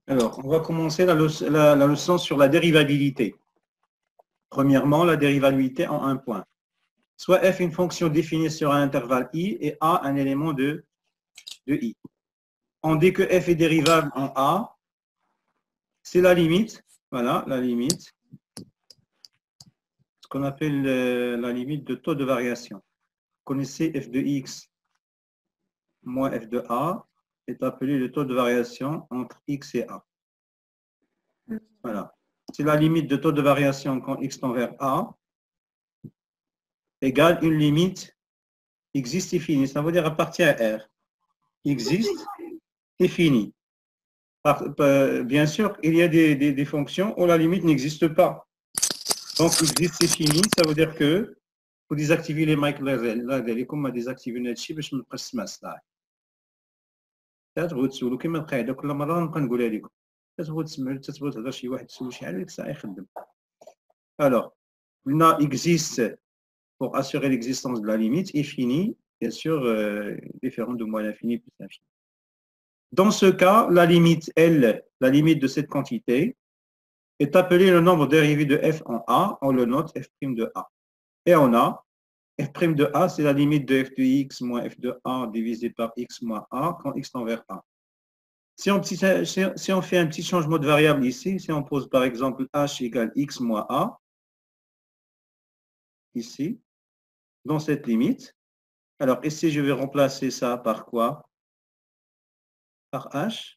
Alors, on va commencer la leçon sur la dérivabilité. Premièrement, la dérivabilité en un point. Soit f une fonction définie sur un intervalle i et a un élément de i. On dit que f est dérivable en a, c'est la limite, voilà, la limite, ce qu'on appelle la limite de taux de variation. Vous connaissez f de x moins f de a est appelé le taux de variation entre x et a. Voilà. C'est la limite de taux de variation quand x tend vers a égale une limite existe et finie. Ça veut dire appartient à R. Existe et fini. Bien sûr, il y a des fonctions où la limite n'existe pas. Donc, existe et fini, ça veut dire que vous désactivez les mic là, comme désactiver الشيء باش ما نبقاش تسمع الصداع. تبغوا تسولوا كما القاعده كل مره نبقى نقولها لكم. تبغوا تسمعوا تبغوا تهضر شي واحد تسول شي حاجه ديك الساعه يخدم. Alors, قلنا existe pour assurer l'existence de la limite et fini, bien sûr, différent de moins l'infini plus l'infini. Dans ce cas, la limite L, la limite de cette quantité, est appelée le nombre dérivé de f en A, on le note f' de A. Et on a f' de A, c'est la limite de f de x moins f de A divisé par x moins A quand x tend vers A. Si on fait un petit changement de variable ici, si on pose par exemple h égale x moins A, ici, dans cette limite, alors ici je vais remplacer ça par quoi? Par h.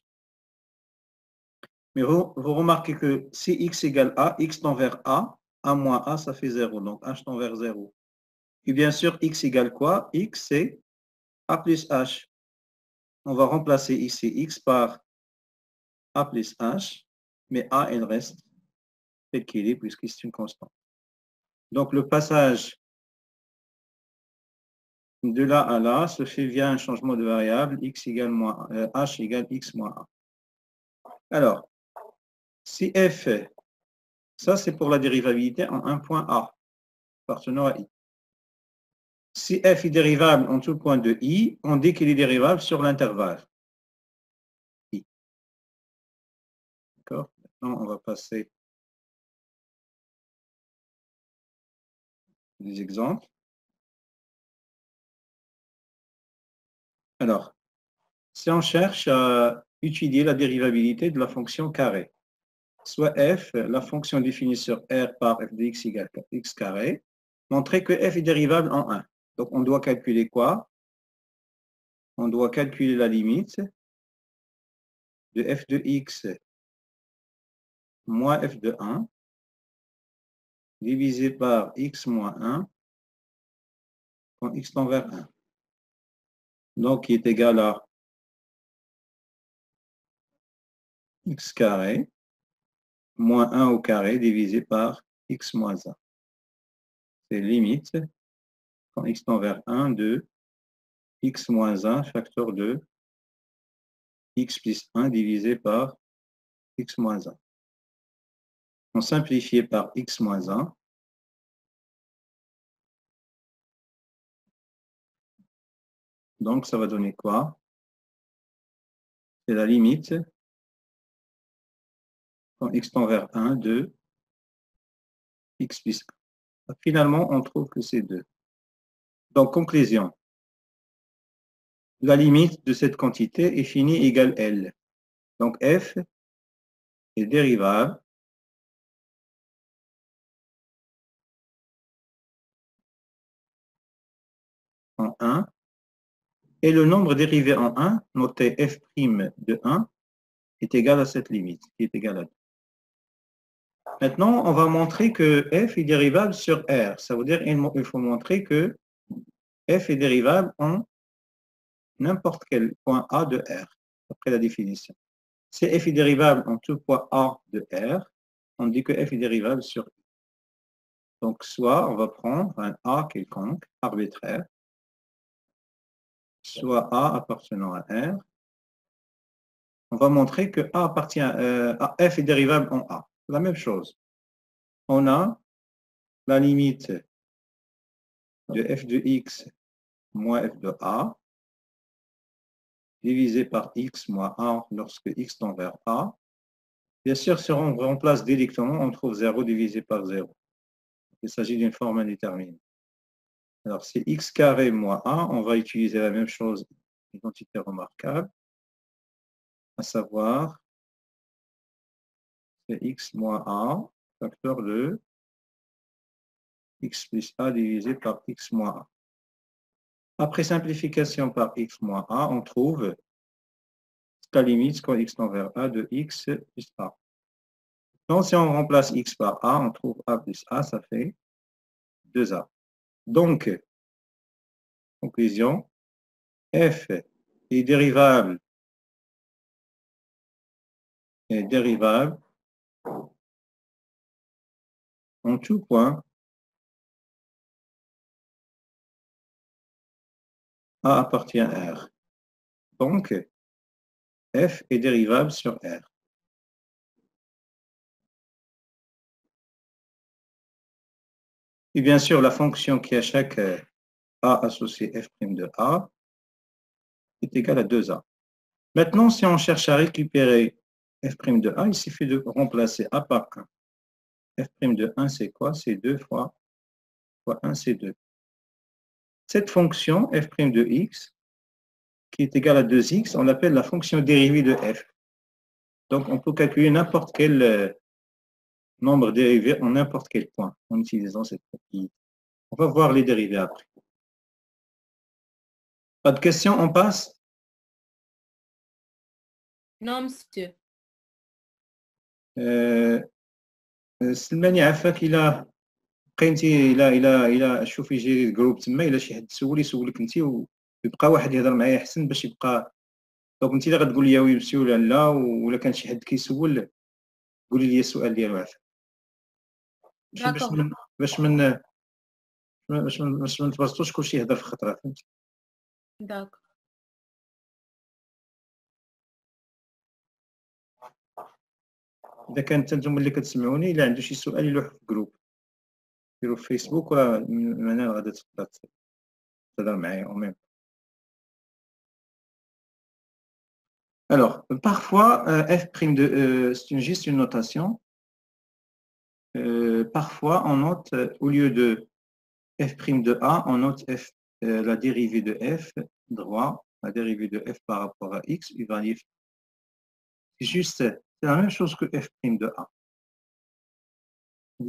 Mais vous remarquez que si x égale a, x tend vers a moins a, ça fait 0. Donc h tend vers 0. Et bien sûr, x égale quoi? X, c'est a plus h. On va remplacer ici x par a plus h, mais a, elle reste tel qu'il est puisque c'est une constante. Donc le passage de là à là se fait via un changement de variable x égale moins, h égale x moins a. Alors, si f, ça c'est pour la dérivabilité en un point a, appartenant à i. Si f est dérivable en tout point de i, on dit qu'il est dérivable sur l'intervalle i. D'accord? Maintenant, on va passer des exemples. Alors, si on cherche à étudier la dérivabilité de la fonction carré, soit f, la fonction définie sur R par f de x égale x carré, montrer que f est dérivable en 1. Donc, on doit calculer quoi? On doit calculer la limite de f de x moins f de 1 divisé par x moins 1 quand x tend vers 1. Donc, qui est égal à x carré moins 1 au carré divisé par x moins 1. C'est limite quand x tend vers 1 de x moins 1 facteur de x plus 1 divisé par x moins 1. On simplifie par x moins 1. Donc, ça va donner quoi? C'est la limite quand x tend vers 1 de x plus 1. Finalement, on trouve que c'est 2. Donc, conclusion. La limite de cette quantité est finie égale L. Donc, f est dérivable en 1 et le nombre dérivé en 1, noté f' de 1, est égal à cette limite, qui est égale à 2. Maintenant, on va montrer que f est dérivable sur R. Ça veut dire qu'il faut montrer que f est dérivable en n'importe quel point A de R, après la définition. Si f est dérivable en tout point A de R, on dit que f est dérivable sur I. Donc, soit on va prendre un A quelconque, arbitraire, soit A appartenant à R. On va montrer que A appartient à f est dérivable en A. La même chose. On a la limite de f de x moins f de A divisé par x moins 1 lorsque x tend vers A Bien sûr, si on remplace directement, on trouve 0 divisé par 0. Il s'agit d'une forme indéterminée. Alors, c'est x carré moins a. On va utiliser la même chose, identité remarquable, à savoir, c'est x moins a, facteur de x plus a divisé par x moins a. Après simplification par x moins a, on trouve la limite quand x tend vers a de x plus a. Donc, si on remplace x par a, on trouve a plus a, ça fait 2a. Donc, conclusion, f est dérivable en tout point a appartient à R. Donc, f est dérivable sur R. Et bien sûr, la fonction qui a chaque a associé f' de a est égale à 2a. Maintenant, si on cherche à récupérer f' de a, il suffit de remplacer a par 1. f' de 1, c'est quoi? C'est 2 fois 1, c'est 2. Cette fonction f' de x, qui est égale à 2x, on l'appelle la fonction dérivée de f. Donc, on peut calculer n'importe quel nombre dérivé en n'importe quel point en utilisant cette propriété. On va voir les dérivés après. Pas de questions, on passe? Non, monsieur. سلماني عافاك الا بقيتي الا شوفي يجي جروب تما الا شي حد سول يسولك انت ويبقى واحد يهضر معايا احسن باش يبقى دونك انت اللي غتقول لي وي مسيو ولا لا ولا كان شي حد كيسول قولي لي السؤال ديالو عافاك ماشي D'accord. باش ما نتبسطوش كلشي يهضر في خطره فهمتي. D'accord. اذا كانت انتم اللي كتسمعوني الا عنده شي سؤال يلوح في الجروب ديروا في فيسبوك وراه من هنا غادا تقدر تهضر معايا او ميم. Alors, parfois, f' c'est juste une notation. Parfois, on note, au lieu de f' de a, on note f, la dérivée de f droit, la dérivée de f par rapport à x, il va dire, c'est juste, c'est la même chose que f' de a.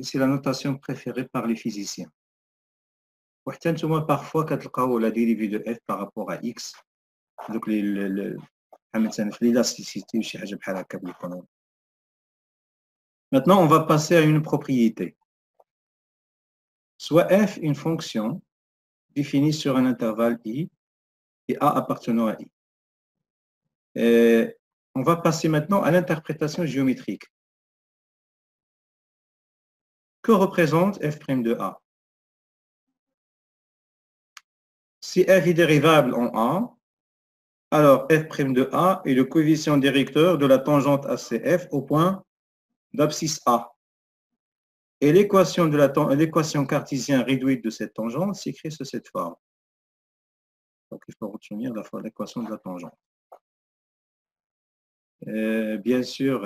C'est la notation préférée par les physiciens. وحتى نتوما parfois كتلقاو la dérivée de f par rapport à x, donc مثلا في l'élasticité ou شي حاجه بحال هكا بالقانون. Maintenant, on va passer à une propriété. Soit f une fonction définie sur un intervalle i et a appartenant à i. Et on va passer maintenant à l'interprétation géométrique. Que représente f' de a? Si f est dérivable en a, alors f' de a est le coefficient directeur de la tangente ACF au point d'abscisse A. Et l'équation cartésienne réduite de cette tangente s'écrit sous cette forme. Donc, il faut retenir l'équation de la tangente. Bien sûr,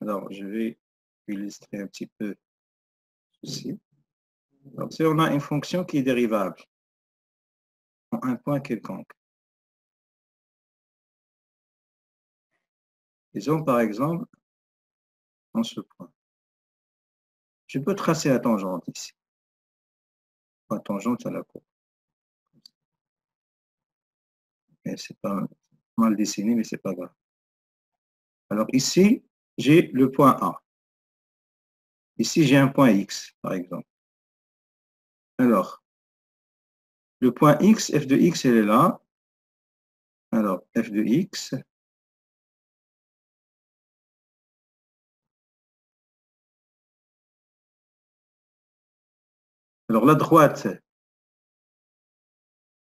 alors je vais illustrer un petit peu ceci. Donc, si on a une fonction qui est dérivable en un point quelconque, disons par exemple en ce point, je peux tracer la tangente ici. La tangente à la courbe. C'est pas mal dessiné, mais c'est pas grave. Alors ici, j'ai le point A. Ici, j'ai un point X, par exemple. Alors, le point X, f de X, elle est là. Alors, f de X. Alors, la droite,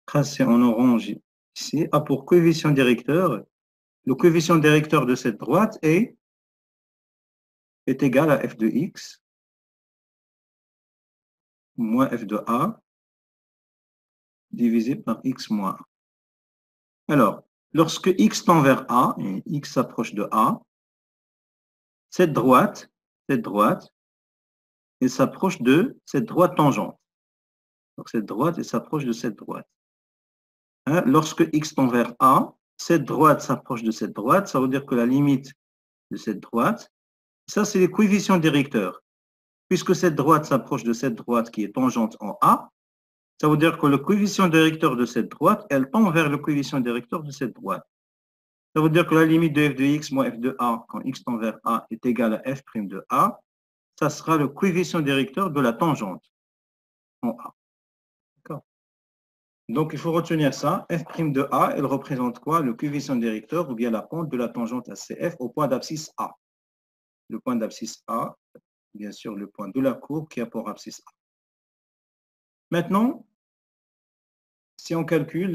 tracée en orange ici, a pour coefficient directeur, le coefficient directeur de cette droite est égal à f de X moins f de A divisé par X moins A. Alors, lorsque x tend vers A, et x s'approche de A, cette droite, elle s'approche de cette droite tangente. Donc, cette droite, elle s'approche de cette droite. Hein, lorsque x tend vers A, cette droite s'approche de cette droite, ça veut dire que la limite de cette droite, ça, c'est les coefficients directeurs. Puisque cette droite s'approche de cette droite qui est tangente en A, ça veut dire que le coefficient directeur de cette droite, elle tend vers le coefficient directeur de cette droite. Ça veut dire que la limite de f de x moins f de a, quand x tend vers a, est égale à f' de a. Ça sera le coefficient directeur de la tangente en a. D'accord. Donc, il faut retenir ça. f' de a, elle représente quoi? Le coefficient directeur ou bien la pente de la tangente à CF au point d'abscisse A. Le point d'abscisse A, bien sûr, le point de la courbe qui a pour abscisse A. Maintenant, si on calcule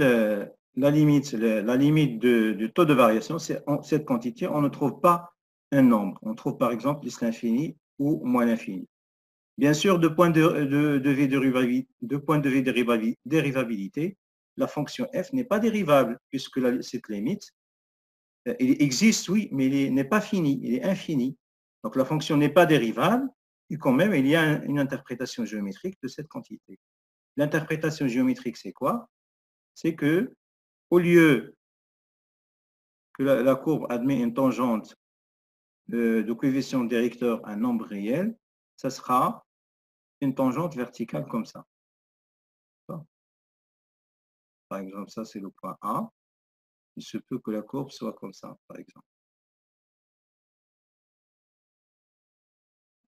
la limite du taux de variation, c'est cette quantité, on ne trouve pas un nombre. On trouve par exemple plus l'infini ou moins l'infini. Bien sûr, de point de vue dérivabilité, la fonction f n'est pas dérivable puisque cette limite, il existe, oui, mais il n'est pas fini, il est infini. Donc la fonction n'est pas dérivable et quand même, il y a une interprétation géométrique de cette quantité. L'interprétation géométrique, c'est quoi? C'est que au lieu que la courbe admet une tangente de coefficient directeur un nombre réel, ça sera une tangente verticale comme ça. Par exemple, ça c'est le point A. Il se peut que la courbe soit comme ça, par exemple.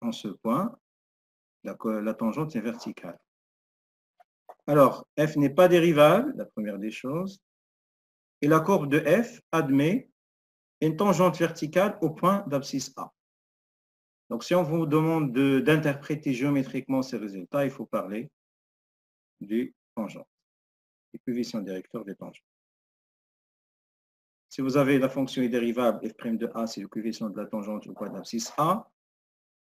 En ce point, la tangente est verticale. Alors, f n'est pas dérivable, la première des choses, et la courbe de f admet une tangente verticale au point d'abscisse A. Donc, si on vous demande d'interpréter géométriquement ces résultats, il faut parler du tangente, du coefficient directeur des tangentes. Si vous avez la fonction est dérivable, f' de A, c'est le coefficient de la tangente au point d'abscisse A.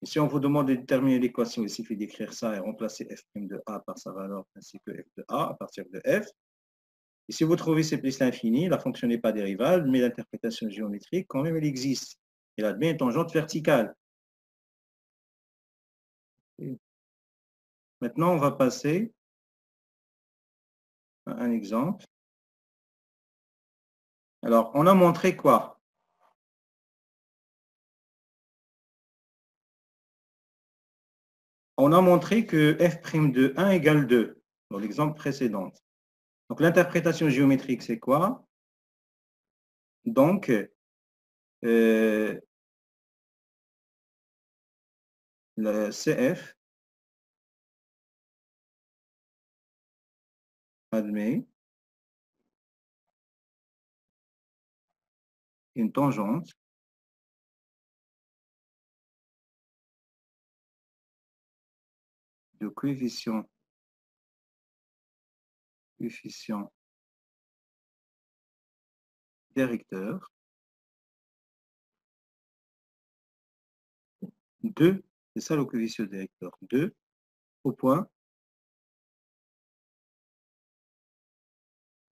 Et si on vous demande de déterminer l'équation, il suffit d'écrire ça et remplacer f' de A par sa valeur ainsi que f de A à partir de f. Et si vous trouvez C plus l'infini, la fonction n'est pas dérivable, mais l'interprétation géométrique, quand même, elle existe. Elle admet une tangente verticale. Maintenant, on va passer à un exemple. Alors, on a montré quoi? On a montré que f' de 1 égale 2, dans l'exemple précédent. Donc, l'interprétation géométrique, c'est quoi? Donc, le CF admet une tangente de coefficient directeur 2, c'est ça le coefficient directeur, 2 au point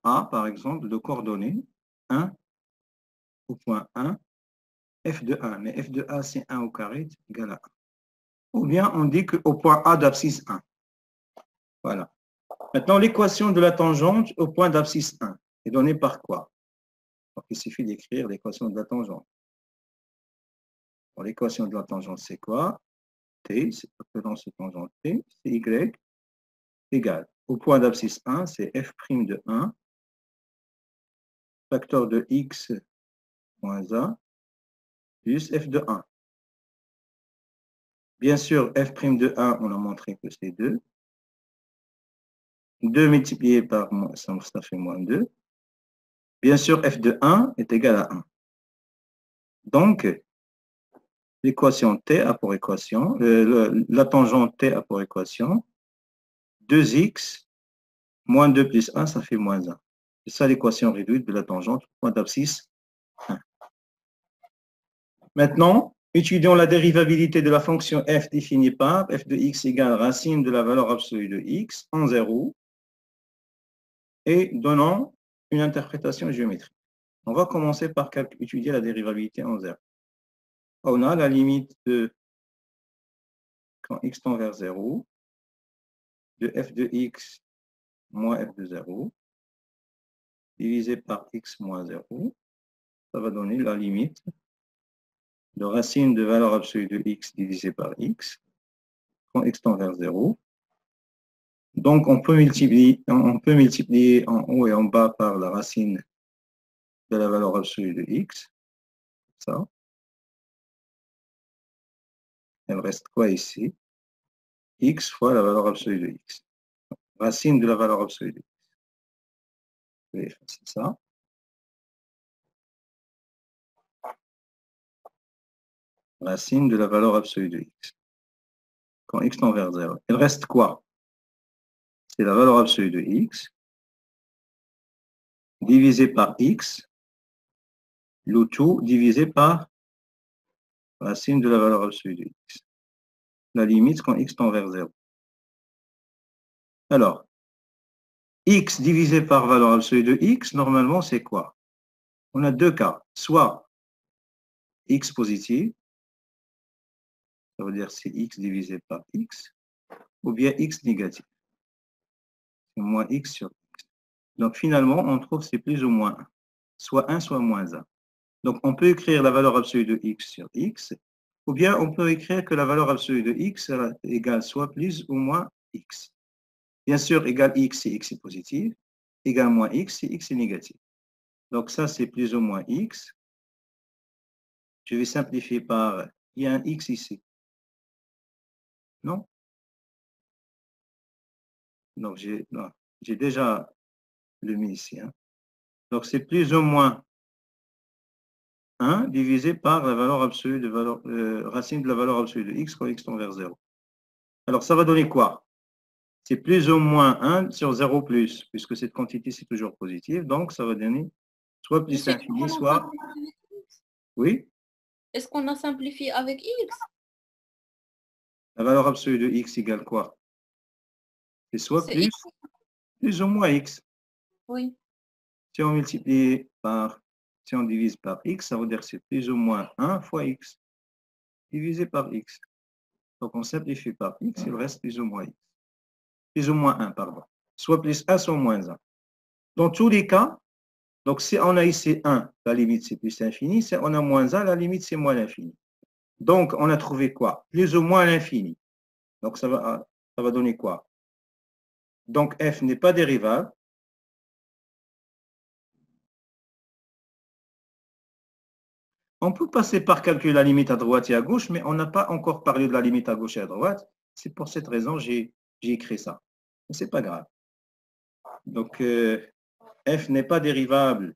A, par exemple, de coordonnées 1 au point 1, f de 1. Mais f de A, c'est 1 au carré égale à 1. Ou bien on dit qu'au point A d'abscisse 1. Voilà. Maintenant, l'équation de la tangente au point d'abscisse 1 est donnée par quoi? Donc, il suffit d'écrire l'équation de la tangente. L'équation de la tangente, c'est quoi? T, c'est appelons ce tangente T, c'est Y égale. Au point d'abscisse 1, c'est f' de 1, facteur de x moins a, plus f de 1. Bien sûr, f' de 1, on a montré que c'est 2. 2 multiplié par moins, ça fait moins 2. Bien sûr, f de 1 est égal à 1. Donc, l'équation T a pour équation, la tangente T a pour équation 2x moins 2 plus 1, ça fait moins 1. C'est ça l'équation réduite de la tangente au point d'abscisse 1. Maintenant, étudions la dérivabilité de la fonction f définie par f de x égale racine de la valeur absolue de x en 0 et donnant une interprétation géométrique. On va commencer par étudier la dérivabilité en zéro. On a la limite de quand x tend vers 0 de f de x moins f de 0 divisé par x moins 0. Ça va donner la limite de racine de valeur absolue de x divisé par x quand x tend vers 0. Donc, on peut multiplier en haut et en bas par la racine de la valeur absolue de x. Ça. Il reste quoi ici? X fois la valeur absolue de x. Racine de la valeur absolue de x. Je vais effacer ça. Racine de la valeur absolue de x. Quand x tend vers 0. Il reste quoi? C'est la valeur absolue de x divisé par x, le tout divisé par racine de la valeur absolue de x. La limite quand x tend vers 0. Alors, x divisé par valeur absolue de x, normalement, c'est quoi? On a deux cas. Soit x positif, ça veut dire c'est x divisé par x, ou bien x négatif. C'est moins x sur x. Donc, finalement, on trouve c'est plus ou moins 1. Soit 1, soit moins 1. Donc, on peut écrire la valeur absolue de x sur x, ou bien on peut écrire que la valeur absolue de x égale soit plus ou moins x. Bien sûr, égal x si x est positif, égal moins x si x est négatif. Donc, ça, c'est plus ou moins x. Je vais simplifier par, il y a un x ici. Non? Donc, j'ai déjà le mis ici. Hein. Donc, c'est plus ou moins 1 divisé par la valeur absolue de racine de la valeur absolue de x quand x tend vers 0. Alors, ça va donner quoi? C'est plus ou moins 1 sur 0 plus, puisque cette quantité, c'est toujours positive. Donc, ça va donner soit plus l'infini, soit... Oui, Est-ce qu'on a simplifié avec x? la valeur absolue de x égale quoi? C'est soit C'est x. plus ou moins x. Oui. Si on multiplie par, si on divise par x, ça veut dire que c'est plus ou moins 1 fois x, divisé par x. Donc, on simplifie par x, il reste plus ou moins x. Plus ou moins 1, pardon. Soit plus 1, soit moins 1. Dans tous les cas, donc si on a ici 1, la limite c'est plus l'infini. Si on a moins 1, la limite c'est moins l'infini. Donc, on a trouvé quoi? Plus ou moins l'infini. Donc, ça va donner quoi? Donc, f n'est pas dérivable. On peut passer par calculer la limite à droite et à gauche, mais on n'a pas encore parlé de la limite à gauche et à droite. C'est pour cette raison que j'ai écrit ça. Mais ce n'est pas grave. Donc, f n'est pas dérivable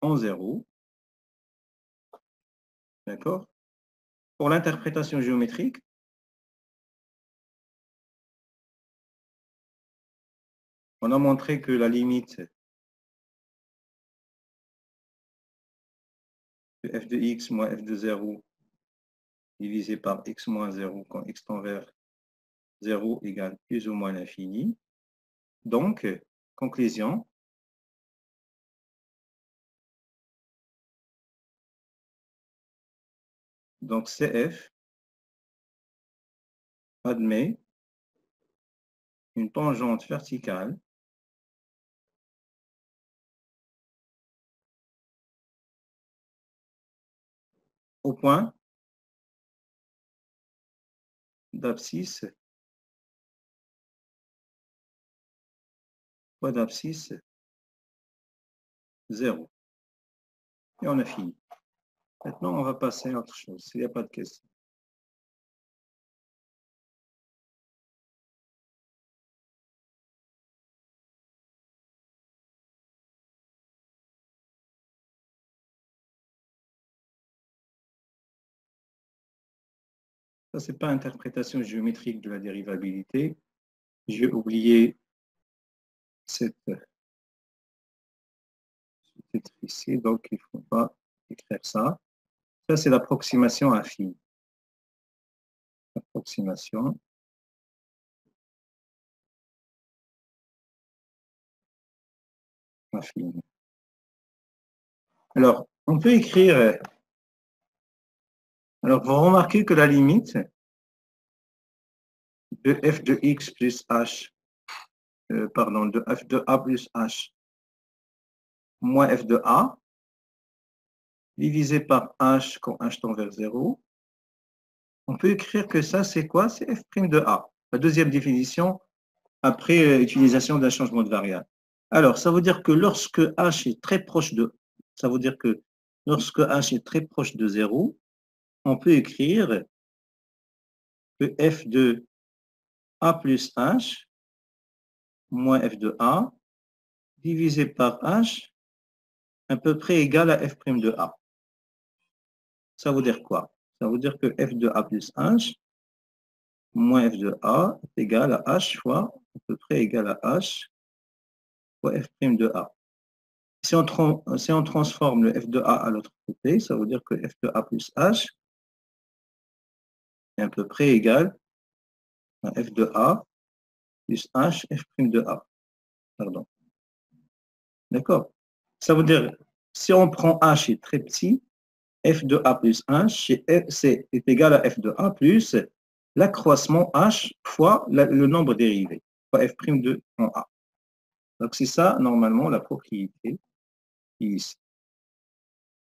en zéro. D'accord? Pour l'interprétation géométrique, on a montré que la limite de f de x moins f de 0 divisé par x moins 0 quand x tend vers 0 égale plus ou moins l'infini. Donc, conclusion, donc CF admet une tangente verticale au point d'abscisse fois d'abscisse 0. Et on a fini. Maintenant, on va passer à autre chose, s'il n'y a pas de questions. Ça, ce n'est pas interprétation géométrique de la dérivabilité. J'ai oublié cette titre ici, donc il ne faut pas écrire ça. Ça, c'est l'approximation affine. Approximation affine. Alors, on peut écrire... Alors, vous remarquez que la limite de f de x plus h, pardon, de f de a plus h moins f de a, divisé par h quand h tend vers 0, on peut écrire que ça, c'est quoi? C'est f' de a. La deuxième définition après utilisation d'un changement de variable. Alors, ça veut dire que lorsque h est très proche de... Ça veut dire que lorsque h est très proche de 0, on peut écrire que f de a plus h moins f de a divisé par h à peu près égal à f' de a. Ça veut dire quoi? Ça veut dire que f de a plus h moins f de a est égal à h fois à peu près égal à h fois f' de a. Si on transforme le f de a à l'autre côté, ça veut dire que f de a plus h est à peu près égal à f de a plus h f' de a. Pardon. D'accord? Ça veut dire, si on prend h est très petit, f de a plus h est égal à f de a plus l'accroissement h fois le nombre dérivé, fois f' de en a. Donc c'est ça, normalement, la propriété ici.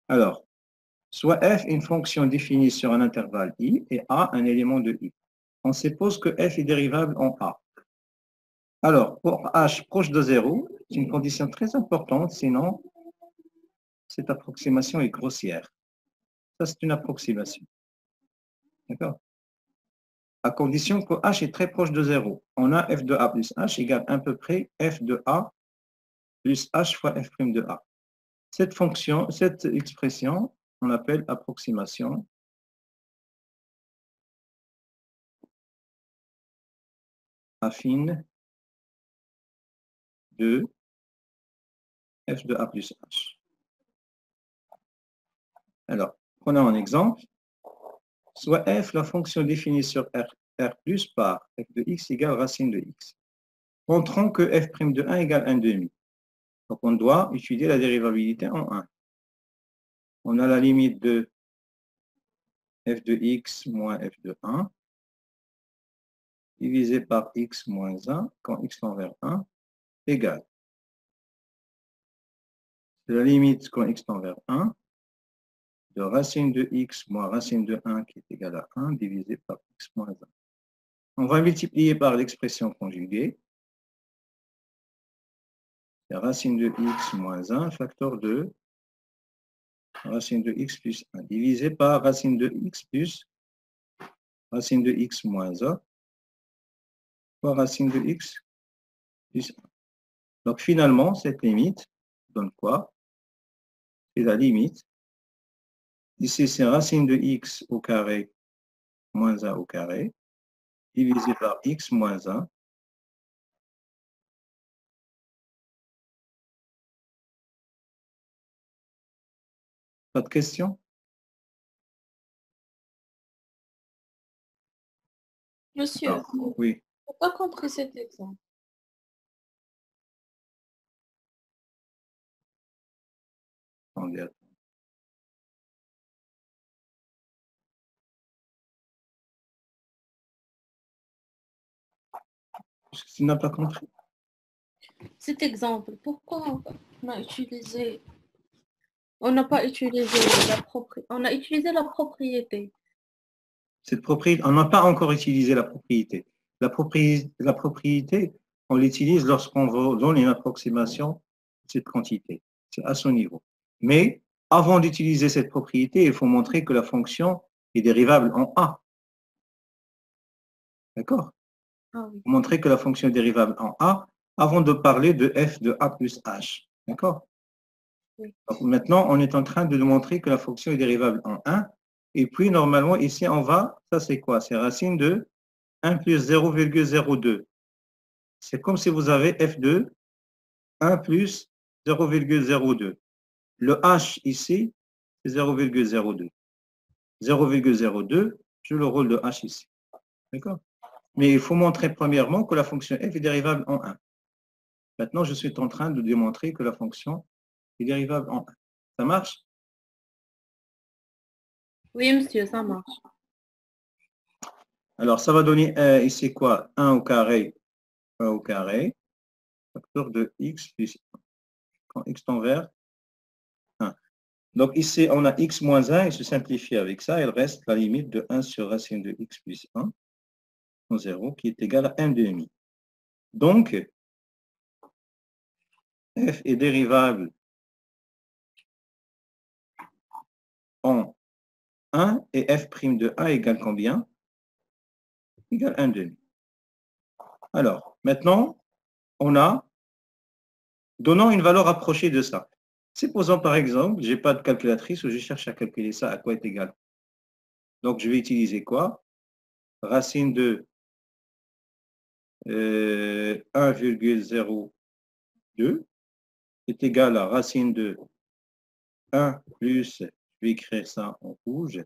Alors, soit f est une fonction définie sur un intervalle i et a un élément de i. On suppose que f est dérivable en a. Alors, pour h proche de 0, c'est une condition très importante, sinon cette approximation est grossière. Ça, c'est une approximation. D'accord? À condition que h est très proche de 0. On a f de a plus h égale à peu près f de a plus h fois f' de a. Cette fonction, cette expression, on appelle approximation affine de f de a plus h. Alors, prenons un exemple. Soit f, la fonction définie sur r plus par f de x égale racine de x. Montrons que f' de 1 égale 1 demi. Donc, on doit étudier la dérivabilité en 1. On a la limite de f de x moins f de 1 divisé par x moins 1 quand x tend vers 1 égale. C'est la limite quand x tend vers 1 de racine de x moins racine de 1 qui est égale à 1 divisé par x moins 1. On va multiplier par l'expression conjuguée. C'est racine de x moins 1 facteur de racine de x plus 1 divisé par racine de x plus racine de x moins 1 fois racine de x plus 1. Donc finalement, cette limite donne quoi? C'est la limite. Ici, c'est racine de x au carré moins 1 au carré divisé par x moins 1. Pas de question? Monsieur, Ah, oui. je n'ai pas compris cet exemple. Attendez. Tu n'as pas compris. Cet exemple, pourquoi on n'a pas utilisé la propriété, on a utilisé la propriété. Cette propriété, on n'a pas encore utilisé la propriété. La propriété, on l'utilise lorsqu'on donne une approximation de cette quantité. C'est à son niveau. Mais avant d'utiliser cette propriété, il faut montrer que la fonction est dérivable en A. D'accord? Ah oui. Montrer que la fonction est dérivable en A avant de parler de f de A plus h. D'accord? Oui. Donc maintenant, on est en train de montrer que la fonction est dérivable en 1. Et puis, normalement, ici, on va, ça c'est quoi? C'est racine de 1 plus 0,02. C'est comme si vous avez f de 1 plus 0,02. Le h ici, c'est 0,02. 0,02 joue le rôle de h ici. D'accord? Mais il faut montrer premièrement que la fonction f est dérivable en 1. Maintenant, je suis en train de démontrer que la fonction est dérivable en 1. Ça marche? Oui, monsieur, ça marche. Alors, ça va donner ici quoi? 1 au carré, 1 au carré, facteur de x plus 1. Quand x tend vers 1. Donc ici, on a x moins 1, il se simplifie avec ça, il reste la limite de 1 sur racine de x plus 1, en 0, qui est égal à 1 demi. Donc, f est dérivable en 1 et f' de a égale combien? Égale 1 demi. Alors, maintenant, on a, donnant une valeur approchée de ça. Supposons par exemple, je n'ai pas de calculatrice ou je cherche à calculer ça, à quoi est égal. Donc, je vais utiliser quoi? Racine de 1,02 est égal à racine de 1 plus, je vais écrire ça en rouge,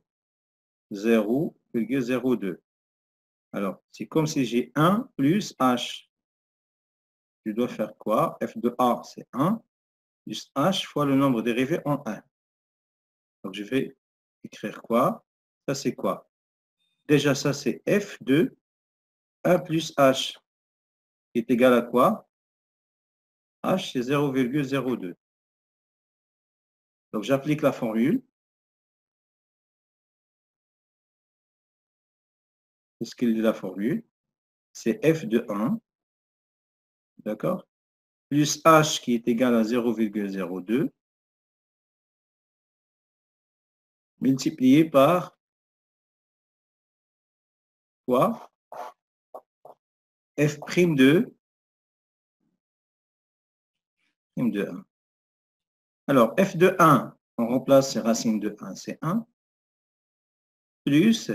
0,02. Alors, c'est comme si j'ai 1 plus h. Je dois faire quoi? F de A, c'est 1, plus h fois le nombre dérivé en 1. Donc, je vais écrire quoi? Ça, c'est quoi? Déjà, ça, c'est F de 1 plus h, qui est égal à quoi? H, c'est 0,02. Donc, j'applique la formule. Qu'est-ce qu'il dit la formule? C'est F de 1, d'accord? Plus h qui est égal à 0,02, multiplié par quoi? F' de 1. Alors, F de 1, on remplace ces racines de 1, c'est 1, plus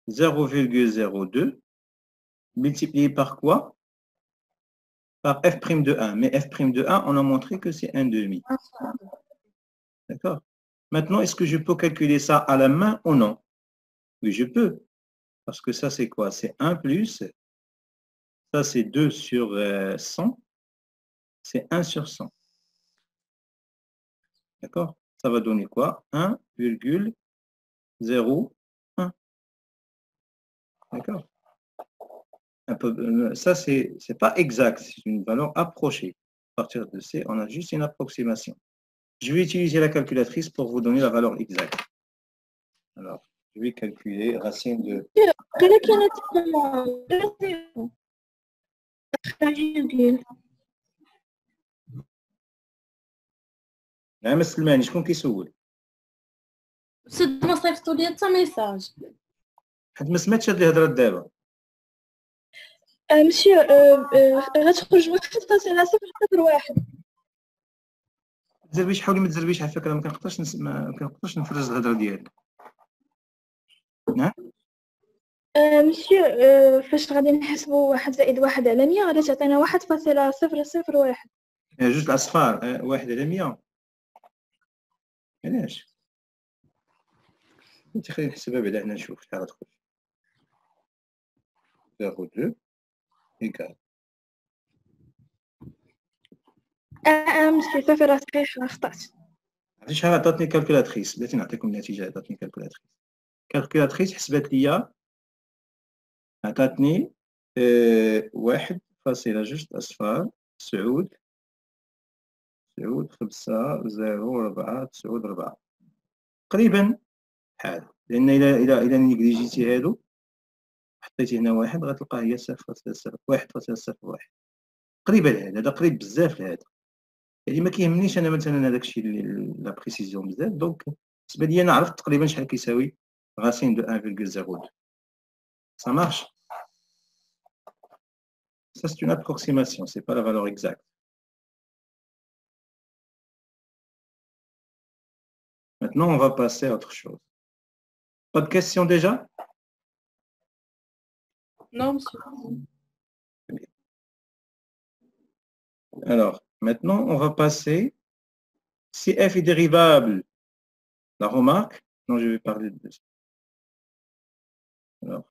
0,02, multiplié par quoi? Par F' de 1. Mais F' de 1, on a montré que c'est 1 demi. D'accord? Maintenant, est-ce que je peux calculer ça à la main ou non? Oui, je peux. Parce que ça, c'est quoi? C'est 1 plus, ça, c'est 2 sur 100, c'est 1 sur 100. D'accord? Ça va donner quoi? 1,01. D'accord? Ça, c'est pas exact, c'est une valeur approchée. À partir de C, on a juste une approximation. Je vais utiliser la calculatrice pour vous donner la valeur exacte. Alors, je vais calculer racine de... نعم سلماني شكون كيسول؟ سد ما صيفطوا لي حتى ميساج. حيت ما سمعتش هاد الهضره دابا. مسيو غتخرج 1.001. تزربيش، حاولي ما تزربيش على فكره، ما كنقدرش نفرز الهضره ديالك. نعم مسيو فاش غادي نحسبوا 1 زائد 1 على 100 غادي تعطينا 1.001. جوج الاصفار 1 على 100. علاش؟ انت خلينا نحسبها بعدا هنا نشوف شحال غتخرج. 0,2 إيكال. مسيو صافي راه صحيح اخطأت. عرفتي شحال عطاتني كالكولاتريس؟ بلاتي نعطيكم النتيجه. عطاتني كالكولاتريس حسبت ليا، عطاتني 1.2 أصفار 9.504 تقريبا بحال. لان الى نيجليجيتي هادو حطيتي هنا واحد غتلقاه هي 1.01 تقريبا. هذا قريب بزاف لهذا، يعني ما كيهمنيش انا مثلا هذاك الشيء لا بريسيزيون بزاف. دونك بالنسبه لي انا عرفت تقريبا شحال كيساوي racine de 1,02. Ça marche. Ça, c'est une approximation, c'est pas la valeur exacte. Maintenant, on va passer à autre chose. Pas de questions déjà? Non, monsieur. Alors, maintenant, on va passer. Si f est dérivable, la remarque, non, je vais parler de ça. Alors,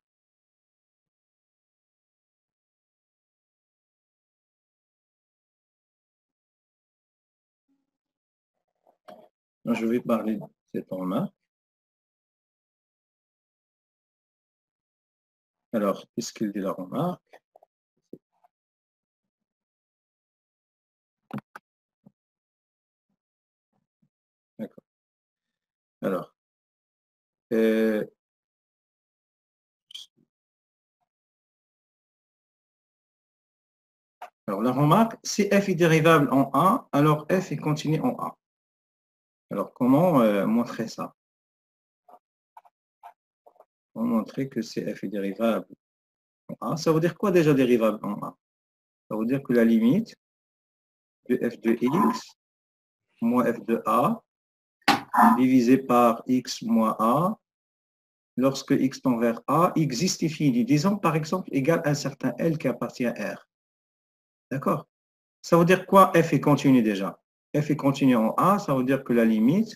Je vais parler de cette remarque. Alors, qu'est-ce qu'il dit la remarque? D'accord. Alors, la remarque, si f est dérivable en A, alors f est continu en A. Alors, comment montrer ça? Comment montrer que si f est dérivable en A? Ça veut dire quoi déjà dérivable en A? Ça veut dire que la limite de f de x moins f de A divisé par x moins A, lorsque x tend vers A, existe infini. Disons par exemple égal à un certain L qui appartient à R. D'accord? Ça veut dire quoi f est continu déjà? F est continu en A, ça veut dire que la limite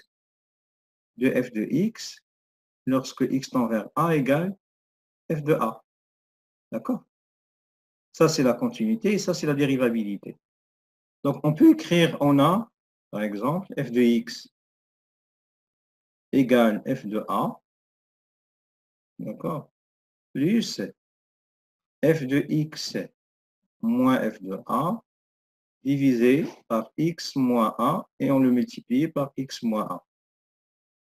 de f de x, lorsque x tend vers A égale f de A. D'accord? Ça, c'est la continuité et ça, c'est la dérivabilité. Donc, on peut écrire en A, par exemple, f de x égale f de A, d'accord, plus f de x moins f de A divisé par x moins A et on le multiplie par x moins A.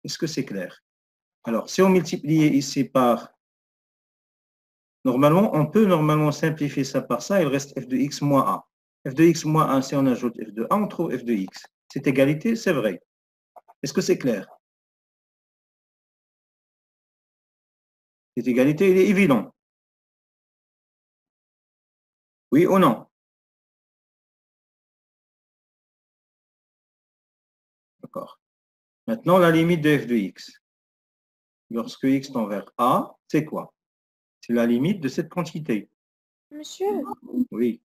Est-ce que c'est clair? Alors, si on multiplie ici par... Normalement, on peut normalement simplifier ça par ça, il reste f de x moins A. F de x moins 1, si on ajoute f de A, on trouve f de x. Cette égalité, c'est vrai. Est-ce que c'est clair? Cette égalité, elle est évidente. Oui ou non? D'accord. Maintenant, la limite de f de x. Lorsque x tend vers A, c'est quoi? C'est la limite de cette quantité. Monsieur, Oui.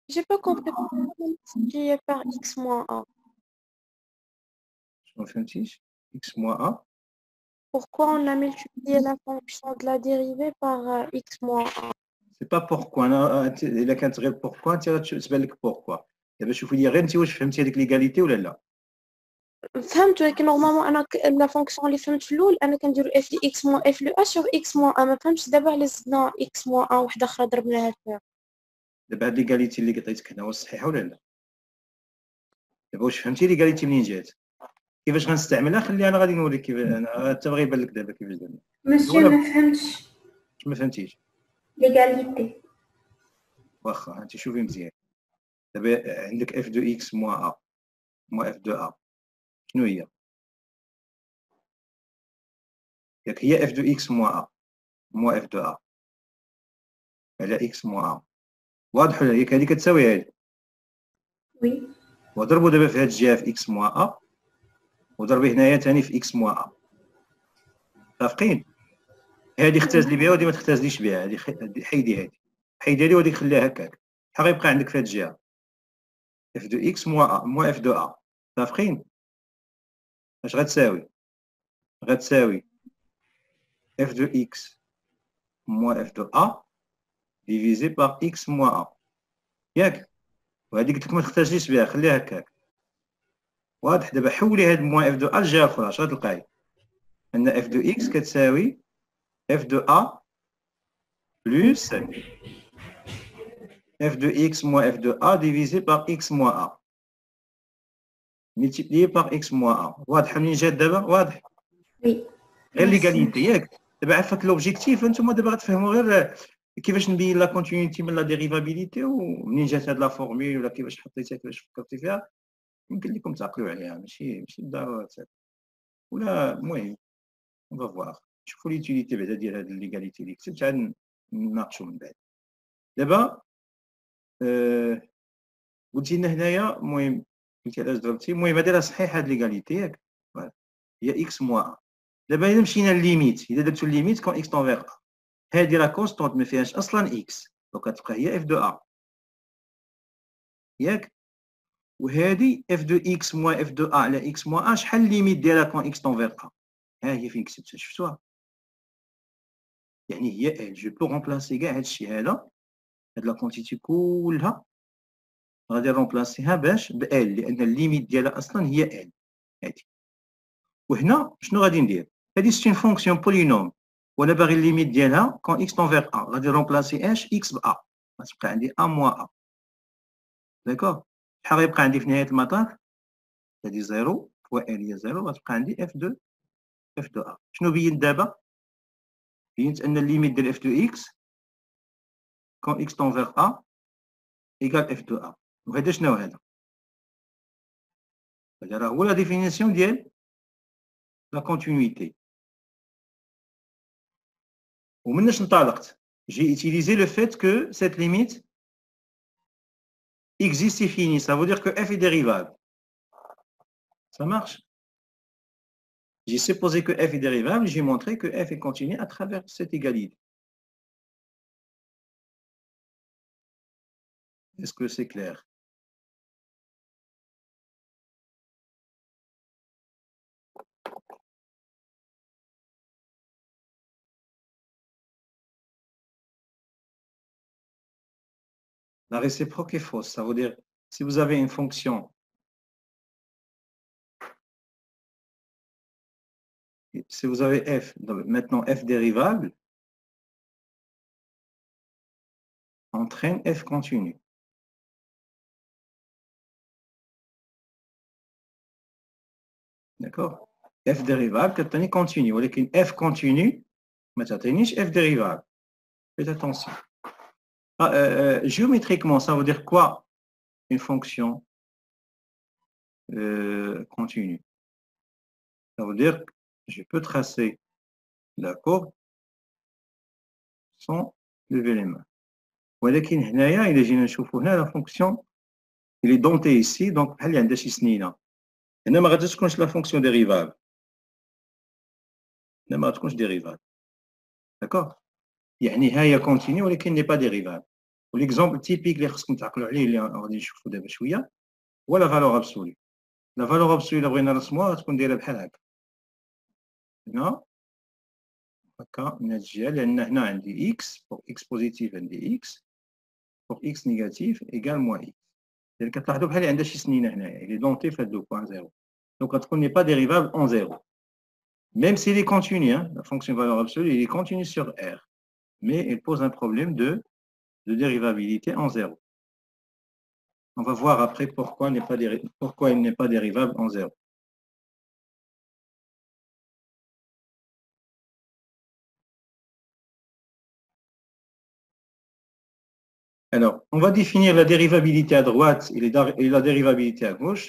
j'ai pas compris pourquoi on multiplie par x moins 1. Je refais un petit. X moins A. Pourquoi on a multiplié la fonction de la dérivée par x moins 1? C'est pas pourquoi. إلا كانت غير pourquoi انت تبان لك pourquoi. دابا شوفي لي غير انت واش فهمتي هذيك ليغاليتي ولا لا. فهمت ولكن نورمالمون انا لا فونكسيون اللي فهمت في الاول انا كنديرو اف دي اكس موان اف لو ا سور اكس موان ا ما فهمتش دابا على زدنا اكس موان ا وحده اخرى ضربناها فيها. دابا هاد ليغاليتي اللي عطيتك هنا واش صحيحه ولا لا؟ دابا واش فهمتي ليغاليتي منين جات؟ كيفاش غنستعملها؟ خليها انا غادي نوريك كيف انا حتى بغا يبان لك دابا كيفاش درنا. Monsieur, ولا ما فهمتش ما فهمتيش؟ l'égalité. واخا انت شوفي مزيان. دابا عندك اف دو اكس موان ا موان اف دو ا شنو هي؟ ياك هي اف دو اكس موان ا موان اف دو ا على اكس موان ا. واضح ولا ياك؟ هذه كتساوي هذه. Oui. وضربوا دابا في هاد الجهه في اكس موان ا وضربي هنايا ثاني في اكس موان ا. متفقين؟ هذه اختزلي بها وهذه ما تختزليش بها. هذه حيدي هذه حيدي هذه وهذيك خليها هكاك. شحال غيبقى عندك في هاد الجهه؟ اف دو اكس موان ا موان اف دو ا. متفقين؟ اش غتساوي؟ غتساوي اف دو اكس موان اف دو ا ديفيزي باغ اكس موان ا. ياك؟ وهذه قلت لك ما تختزليش بها خليها هكاك. واضح؟ دابا حولي هاد موان اف دو ا للجهه الاخرى اش غتلقاي؟ ان اف دو اكس كتساوي اف دو ا بلس f de x moins f de a divisé par x moins a multiplié par x moins a. واضح منين جات دابا؟ واضح؟ Oui. غير Merci. ليغاليتي ياك؟ دابا عرفت لوبجيكتيف انتم دابا غتفهموا غير كيفاش نبين لا كونتينيتي من لا ديريفابيليتي ومنين جات هاد لا فورمول ولا كيفاش حطيتها كيفاش فكرتي فيها يمكن لكم تعقلوا عليها ماشي بالضروره ولا المهم اون فا فوار شوفوا ليتيليتي بعدا ديال هاد ليغاليتي اللي كتبت عاد نناقشوا من بعد. دابا قلتي لنا هنايا المهم قلتي علاش ضربتي المهم هذه راه صحيحه هاد ليغاليتي ياك؟ هي اكس موان. دابا الا مشينا لليميت الا درتو الليميت كون اكس طون فيغ ا هادي راه كونستونت ما فيهاش اصلا اكس دونك غتبقى هي اف دو ا ياك؟ وهادي اف دو اكس موان اف دو ا على اكس موان ا شحال الليميت ديالها كون اكس طون فيغ ا؟ ها هي فين كتبتها شفتوها؟ يعني هي ال جو بو رومبلاسي كاع هادشي هذا هاد لا كونتيتي كلها غادي نرومبلاسيها باش ب ال لان الليميت ديالها اصلا هي ال هادي وهنا شنو غادي ندير؟ هذه سي اون فونكسيون بولينوم وانا باغي الليميت ديالها كون اكس تونفيغ ا غادي رومبلاسي اش اكس ب ا غتبقى عندي ا موان ا داكوغ شحال غيبقى عندي في نهايه المطاف؟ هذه 0 فوا ال هي 0 غتبقى عندي اف دو ا شنو بينت دابا؟ بينت ان الليميت ديال اف دو اكس كون اكس تونفيغ ا ايكال اف دو ا وهذا شنو هذا؟ هذا راه هو لا ديفينيسيون ديال لا كونتينيتي ومناش انطلقت j'ai utilisé le fait que cette limite existe et finie. Ça veut dire que f est dérivable. Ça marche? J'ai supposé que f est dérivable, j'ai montré que f est continu à travers cette égalité. Est-ce que c'est clair? La réciproque est fausse. Ça veut dire, si vous avez une fonction si vous avez f, maintenant f dérivable, entraîne f continu. D'accord? F dérivable, كتعني continu. ولكن f continu, ما تعطينيش f dérivable. Faites attention. Géométriquement, ça veut dire quoi une fonction continue? Ça veut dire que je peux tracer la courbe sans lever les mains. ولكن هنايا إلا جينا نشوفوا هنا la fonction il est denté ici donc بحال اللي عندها شي سنينة. هنا ما غاديش تكونش la fonction dérivable. هنا ما غاتكونش dérivable. D'accord? يعني هي continue ولكن n'est pas dérivable. والإكزومبل تيبيك اللي خصكم تعقلوا عليه اللي غادي نشوفوا دابا شوية هو la valeur absolue. La valeur absolue إلا بغينا نرسموها غتكون دايرة بحال هكا. هنا هكا من هاد الجهة لأن هنا عندي x pour x positif عندي x pour x négatif égale moins x. يعني كتلاحظوا بحال اللي عندها شي سنينة هنايا il est denté في هاد لو بوان زيرو. Donc غتكون n'est pas dérivable en zéro. Même s'il est continu, hein, la fonction valeur absolue, il est continu sur R. Mais il pose un problème de dérivabilité en zéro. On va voir après pourquoi il n'est pas dérivable en zéro. Alors, on va définir la dérivabilité à droite et la dérivabilité à gauche.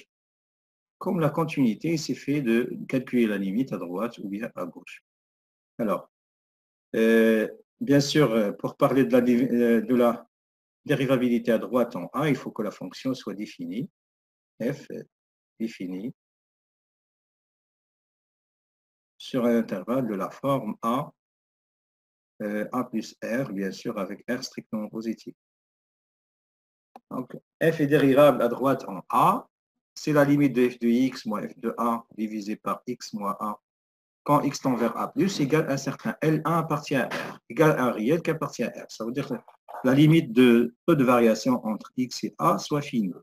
Comme la continuité, il s'est fait de calculer la limite à droite ou bien à gauche. Alors, bien sûr, pour parler de la dérivabilité à droite en A, il faut que la fonction soit définie. F définie sur un intervalle de la forme A plus R, bien sûr, avec R strictement positif. Donc, f est dérivable à droite en A. C'est la limite de f de x moins f de A divisé par x moins A quand x tend vers A plus égale un certain L1 appartient à R, égale un réel qui appartient à R. Ça veut dire que la limite de peu de variation entre x et A soit finie.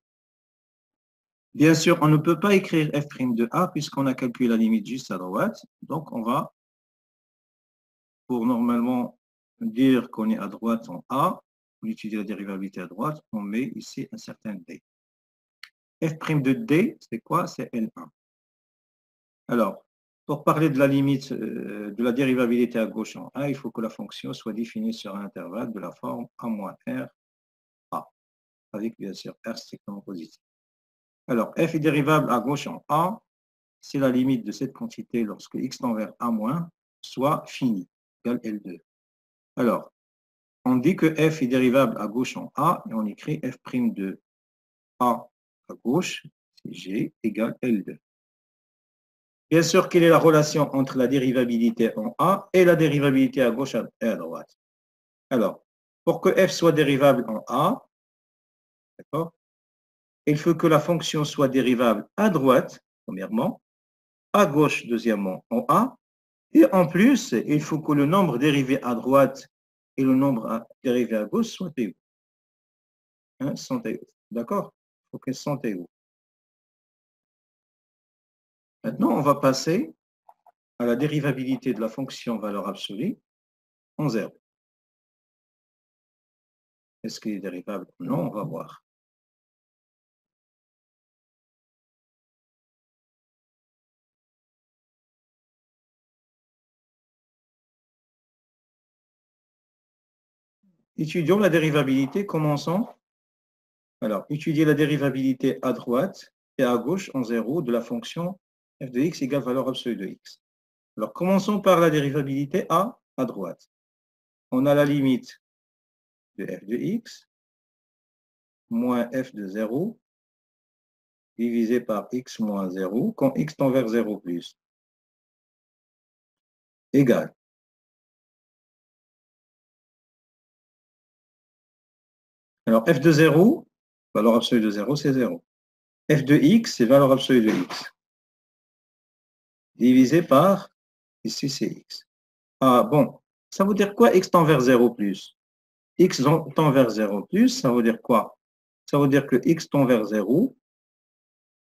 Bien sûr, on ne peut pas écrire f' de A puisqu'on a calculé la limite juste à droite. Donc, on va, pour normalement dire qu'on est à droite en A, on utilise la dérivabilité à droite, on met ici un certain D. f' de D, c'est quoi? C'est L1. Alors, pour parler de la limite de la dérivabilité à gauche en A, il faut que la fonction soit définie sur un intervalle de la forme A moins R A, avec bien sûr R strictement positif. Alors, f est dérivable à gauche en A, c'est la limite de cette quantité lorsque x tend vers A moins soit finie, égale L2. Alors, on dit que f est dérivable à gauche en A et on écrit f' de A à gauche, c'est G, égale L2. Bien sûr, quelle est la relation entre la dérivabilité en A et la dérivabilité à gauche et à droite? Alors, pour que f soit dérivable en A, d'accord, il faut que la fonction soit dérivable à droite, premièrement, à gauche, deuxièmement, en A, et en plus, il faut que le nombre dérivé à droite et le nombre dérivé à gauche soient égaux. Hein, sont égaux. D'accord? Il faut qu'ils soient égaux. Maintenant, on va passer à la dérivabilité de la fonction valeur absolue en 0. Est-ce qu'il est dérivable? Non, on va voir. Étudions la dérivabilité, commençons. Alors, étudier la dérivabilité à droite et à gauche en 0 de la fonction f de x égale valeur absolue de x. Alors, commençons par la dérivabilité à droite. On a la limite de f de x moins f de 0 divisé par x moins 0 quand x tend vers 0 plus égale. Alors, f de 0, valeur absolue de 0, c'est 0. F de x, c'est valeur absolue de x. Divisé par, ici, c'est x. Ah, bon. Ça veut dire quoi, x tend vers 0 plus? X tend vers 0 plus, ça veut dire quoi? Ça veut dire que x tend vers 0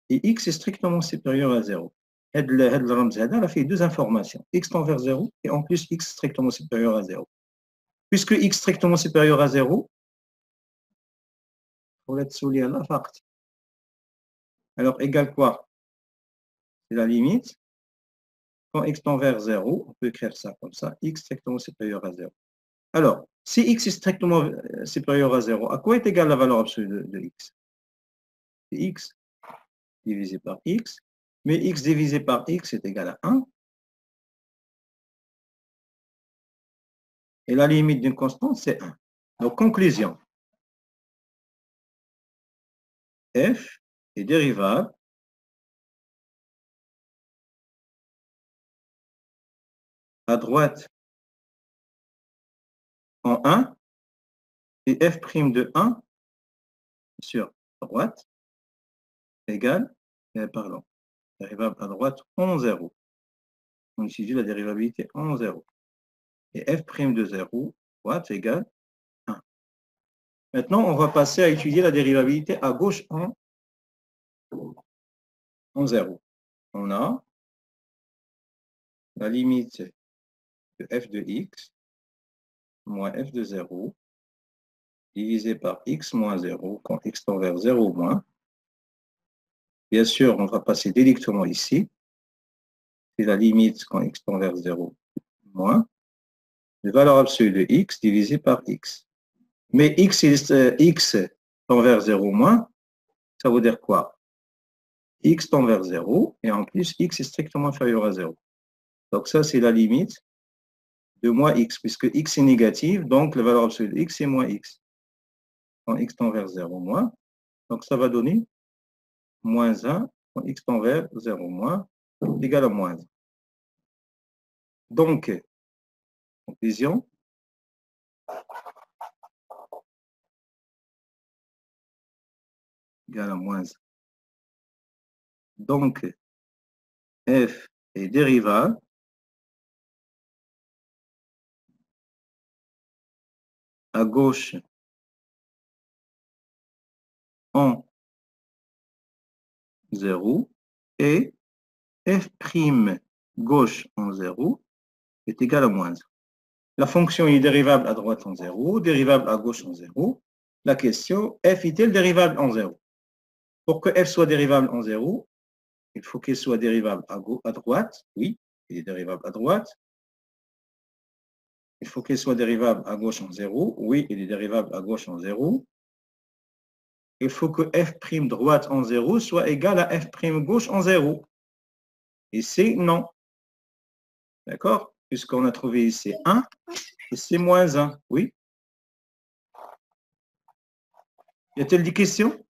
et x est strictement supérieur à 0. Elle a fait deux informations. X tend vers 0 et en plus x strictement supérieur à 0. Puisque x strictement supérieur à 0, alors égal quoi? C'est la limite. Quand x tend vers 0, on peut écrire ça comme ça, x strictement supérieur à 0. Alors, si x est strictement supérieur à 0, à quoi est égale la valeur absolue de x? C'est x divisé par x, mais x divisé par x est égal à 1. Et la limite d'une constante, c'est 1. Donc, conclusion. F est dérivable à droite en 1 et f' de 1 sur droite égale, pardon, dérivable à droite en 0. On utilise la dérivabilité en 0. Et f' de 0, droite égale 1. Maintenant, on va passer à étudier la dérivabilité à gauche en 0. On a la limite de f de x moins f de 0 divisé par x moins 0 quand x tend vers 0 moins. Bien sûr, on va passer directement ici. C'est la limite quand x tend vers 0 moins de valeur absolue de x divisé par x. Mais x tend vers 0 moins, ça veut dire quoi? X tend vers 0 et en plus x est strictement inférieur à 0. Donc ça, c'est la limite de moins x, puisque x est négatif, donc la valeur absolue de x est moins x. Quand x tend vers 0 moins, donc ça va donner moins 1 quand x tend vers 0 moins égal à moins 1. Donc, conclusion, égal à moins 1. Donc, f est dérivable à gauche en 0 et f' gauche en 0 est égal à moins 1. La fonction est dérivable à droite en 0, dérivable à gauche en 0. La question, f est-elle dérivable en 0? Pour que f soit dérivable en 0, il faut qu'elle soit dérivable à droite. Oui, il est dérivable à droite. Il faut qu'elle soit dérivable à gauche en 0. Oui, il est dérivable à gauche en 0. Il faut que f' droite en 0 soit égal à f' gauche en 0. Et c'est non. D'accord? Puisqu'on a trouvé ici 1 et c'est moins 1. Oui. Y a-t-il des questions?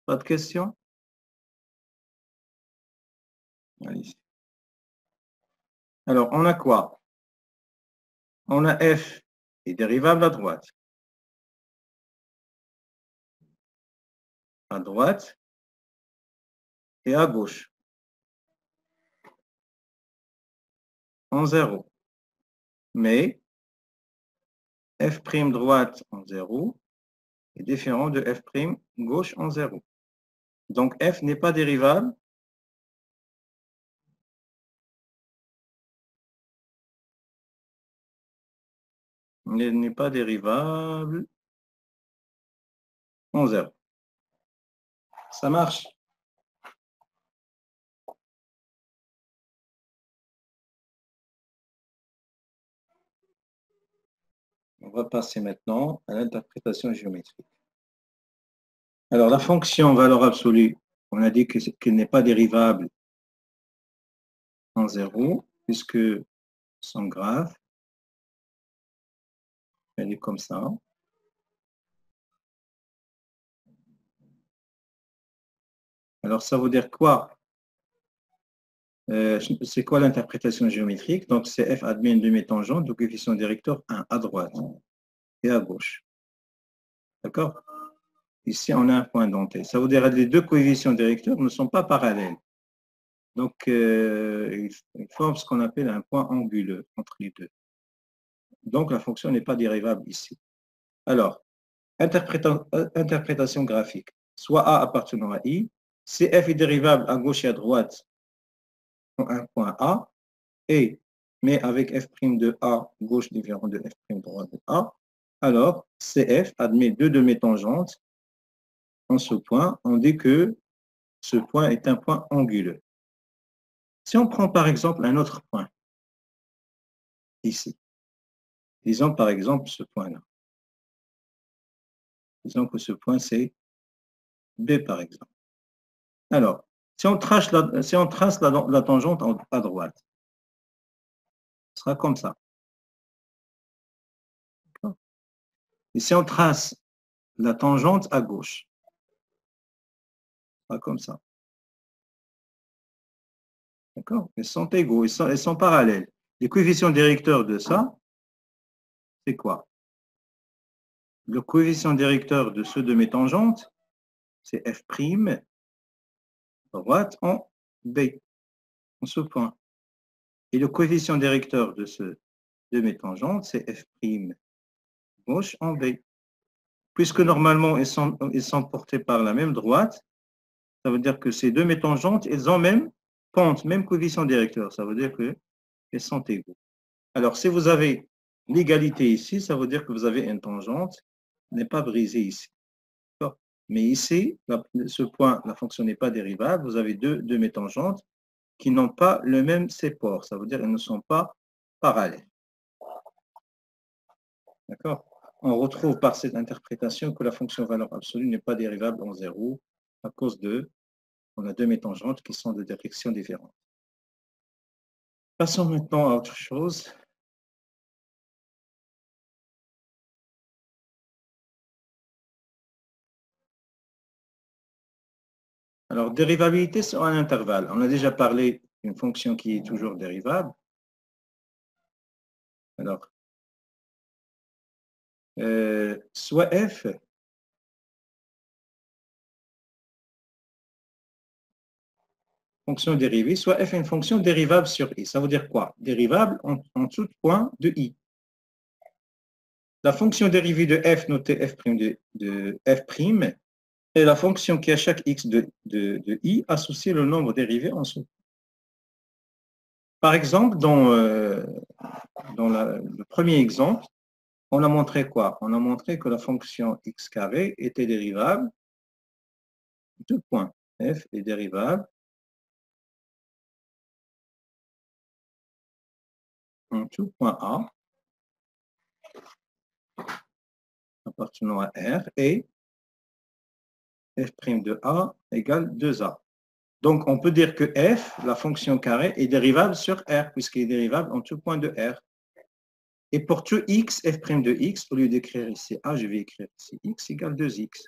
Pas de questions? Allez. Alors, on a quoi? On a f est dérivable à droite. À droite et à gauche. En 0. Mais f' droite en 0 est différent de f' gauche en 0. Donc f n'est pas dérivable n'est pas dérivable en 0. Ça marche? On va passer maintenant à l'interprétation géométrique. Alors, la fonction valeur absolue, on a dit qu'elle n'est pas dérivable en 0, puisque son graphe, elle est comme ça. Alors, ça veut dire quoi? C'est quoi l'interprétation géométrique? Donc, c'est f admet une demi-tangente de coefficient directeur 1 à droite et à gauche. D'accord? Ici, on a un point denté. Ça veut dire que les deux coefficients directeurs ne sont pas parallèles. Donc, ils forment ce qu'on appelle un point anguleux entre les deux. Donc, la fonction n'est pas dérivable ici. Alors, interprétation graphique. Soit A appartenant à I, si f est dérivable à gauche et à droite pour un point A, mais avec f' de A gauche différent de f' droite de A, alors CF admet deux demi-tangentes en ce point. On dit que ce point est un point anguleux. Si on prend par exemple un autre point, ici, disons par exemple ce point-là. Disons que ce point c'est B par exemple. Alors, si on trace la tangente à droite, ce sera comme ça. Et si on trace la tangente à gauche, ce sera comme ça. D'accord? Ils sont égaux, ils sont parallèles. Les coefficients directeurs de ça, c'est quoi? Le coefficient directeur de ceux de mes tangentes, c'est f' droite en B, en ce point. Et le coefficient directeur de ce de mes tangentes, c'est f' gauche en B. Puisque normalement, ils sont portés par la même droite, ça veut dire que ces deux métangentes, elles ont même pente, même coefficient directeur. Ça veut dire qu'elles sont égaux. Alors, si vous avez l'égalité ici, ça veut dire que vous avez une tangente n'est pas brisée ici. Mais ici, ce point, la fonction n'est pas dérivable. Vous avez deux métangentes qui n'ont pas le même support. Ça veut dire qu'elles ne sont pas parallèles. D'accord? On retrouve par cette interprétation que la fonction valeur absolue n'est pas dérivable en 0 à cause on a deux métangentes qui sont de directions différentes. Passons maintenant à autre chose. Alors, dérivabilité sur un intervalle. On a déjà parlé d'une fonction qui est toujours dérivable. Alors, soit f fonction dérivée, soit f est une fonction dérivable sur i. Ça veut dire quoi? Dérivable en tout point de i. La fonction dérivée de f notée f' de f' est la fonction qui à chaque x de i associe le nombre dérivé en dessous. Par exemple, dans le premier exemple, on a montré quoi? On a montré que la fonction x carré était dérivable de tout point. F est dérivable en tout point A appartenant à R et f' de A égale 2A. Donc, on peut dire que f, la fonction carré, est dérivable sur R, puisqu'il est dérivable en tout point de R. Et pour tout x, f' de x, au lieu d'écrire ici A, je vais écrire ici x égale 2x.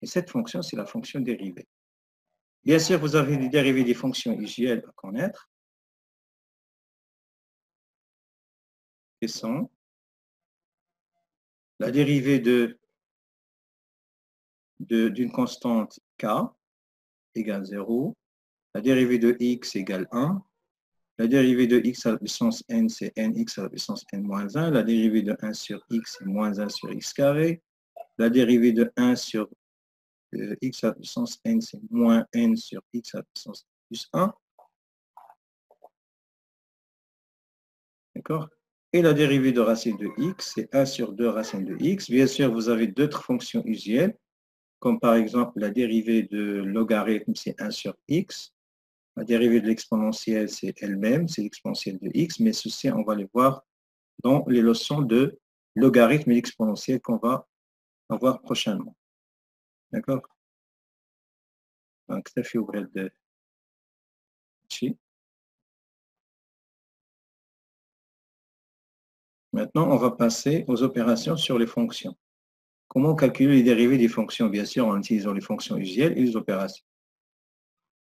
Et cette fonction, c'est la fonction dérivée. Bien sûr, vous avez des dérivées des fonctions usuelles à connaître, qui sont la dérivée d'une constante k égale 0, la dérivée de x égale 1, la dérivée de x à la puissance n, c'est nx à la puissance n moins 1, la dérivée de 1 sur x, c'est moins 1 sur x carré, La dérivée de 1 sur x à la puissance n, c'est moins n sur x à la puissance plus 1. D'accord? Et la dérivée de racine de x, c'est 1 sur 2 racine de x. Bien sûr, vous avez d'autres fonctions usuelles, comme par exemple la dérivée de logarithme, c'est 1 sur x. La dérivée de l'exponentielle, c'est elle-même, c'est l'exponentielle de x, mais ceci, on va les voir dans les leçons de logarithme et exponentielle qu'on va avoir prochainement. D'accord? Donc, ça fait ouvrir de Maintenant, on va passer aux opérations sur les fonctions. Comment calculer les dérivées des fonctions? Bien sûr, en utilisant les fonctions usuelles et les opérations.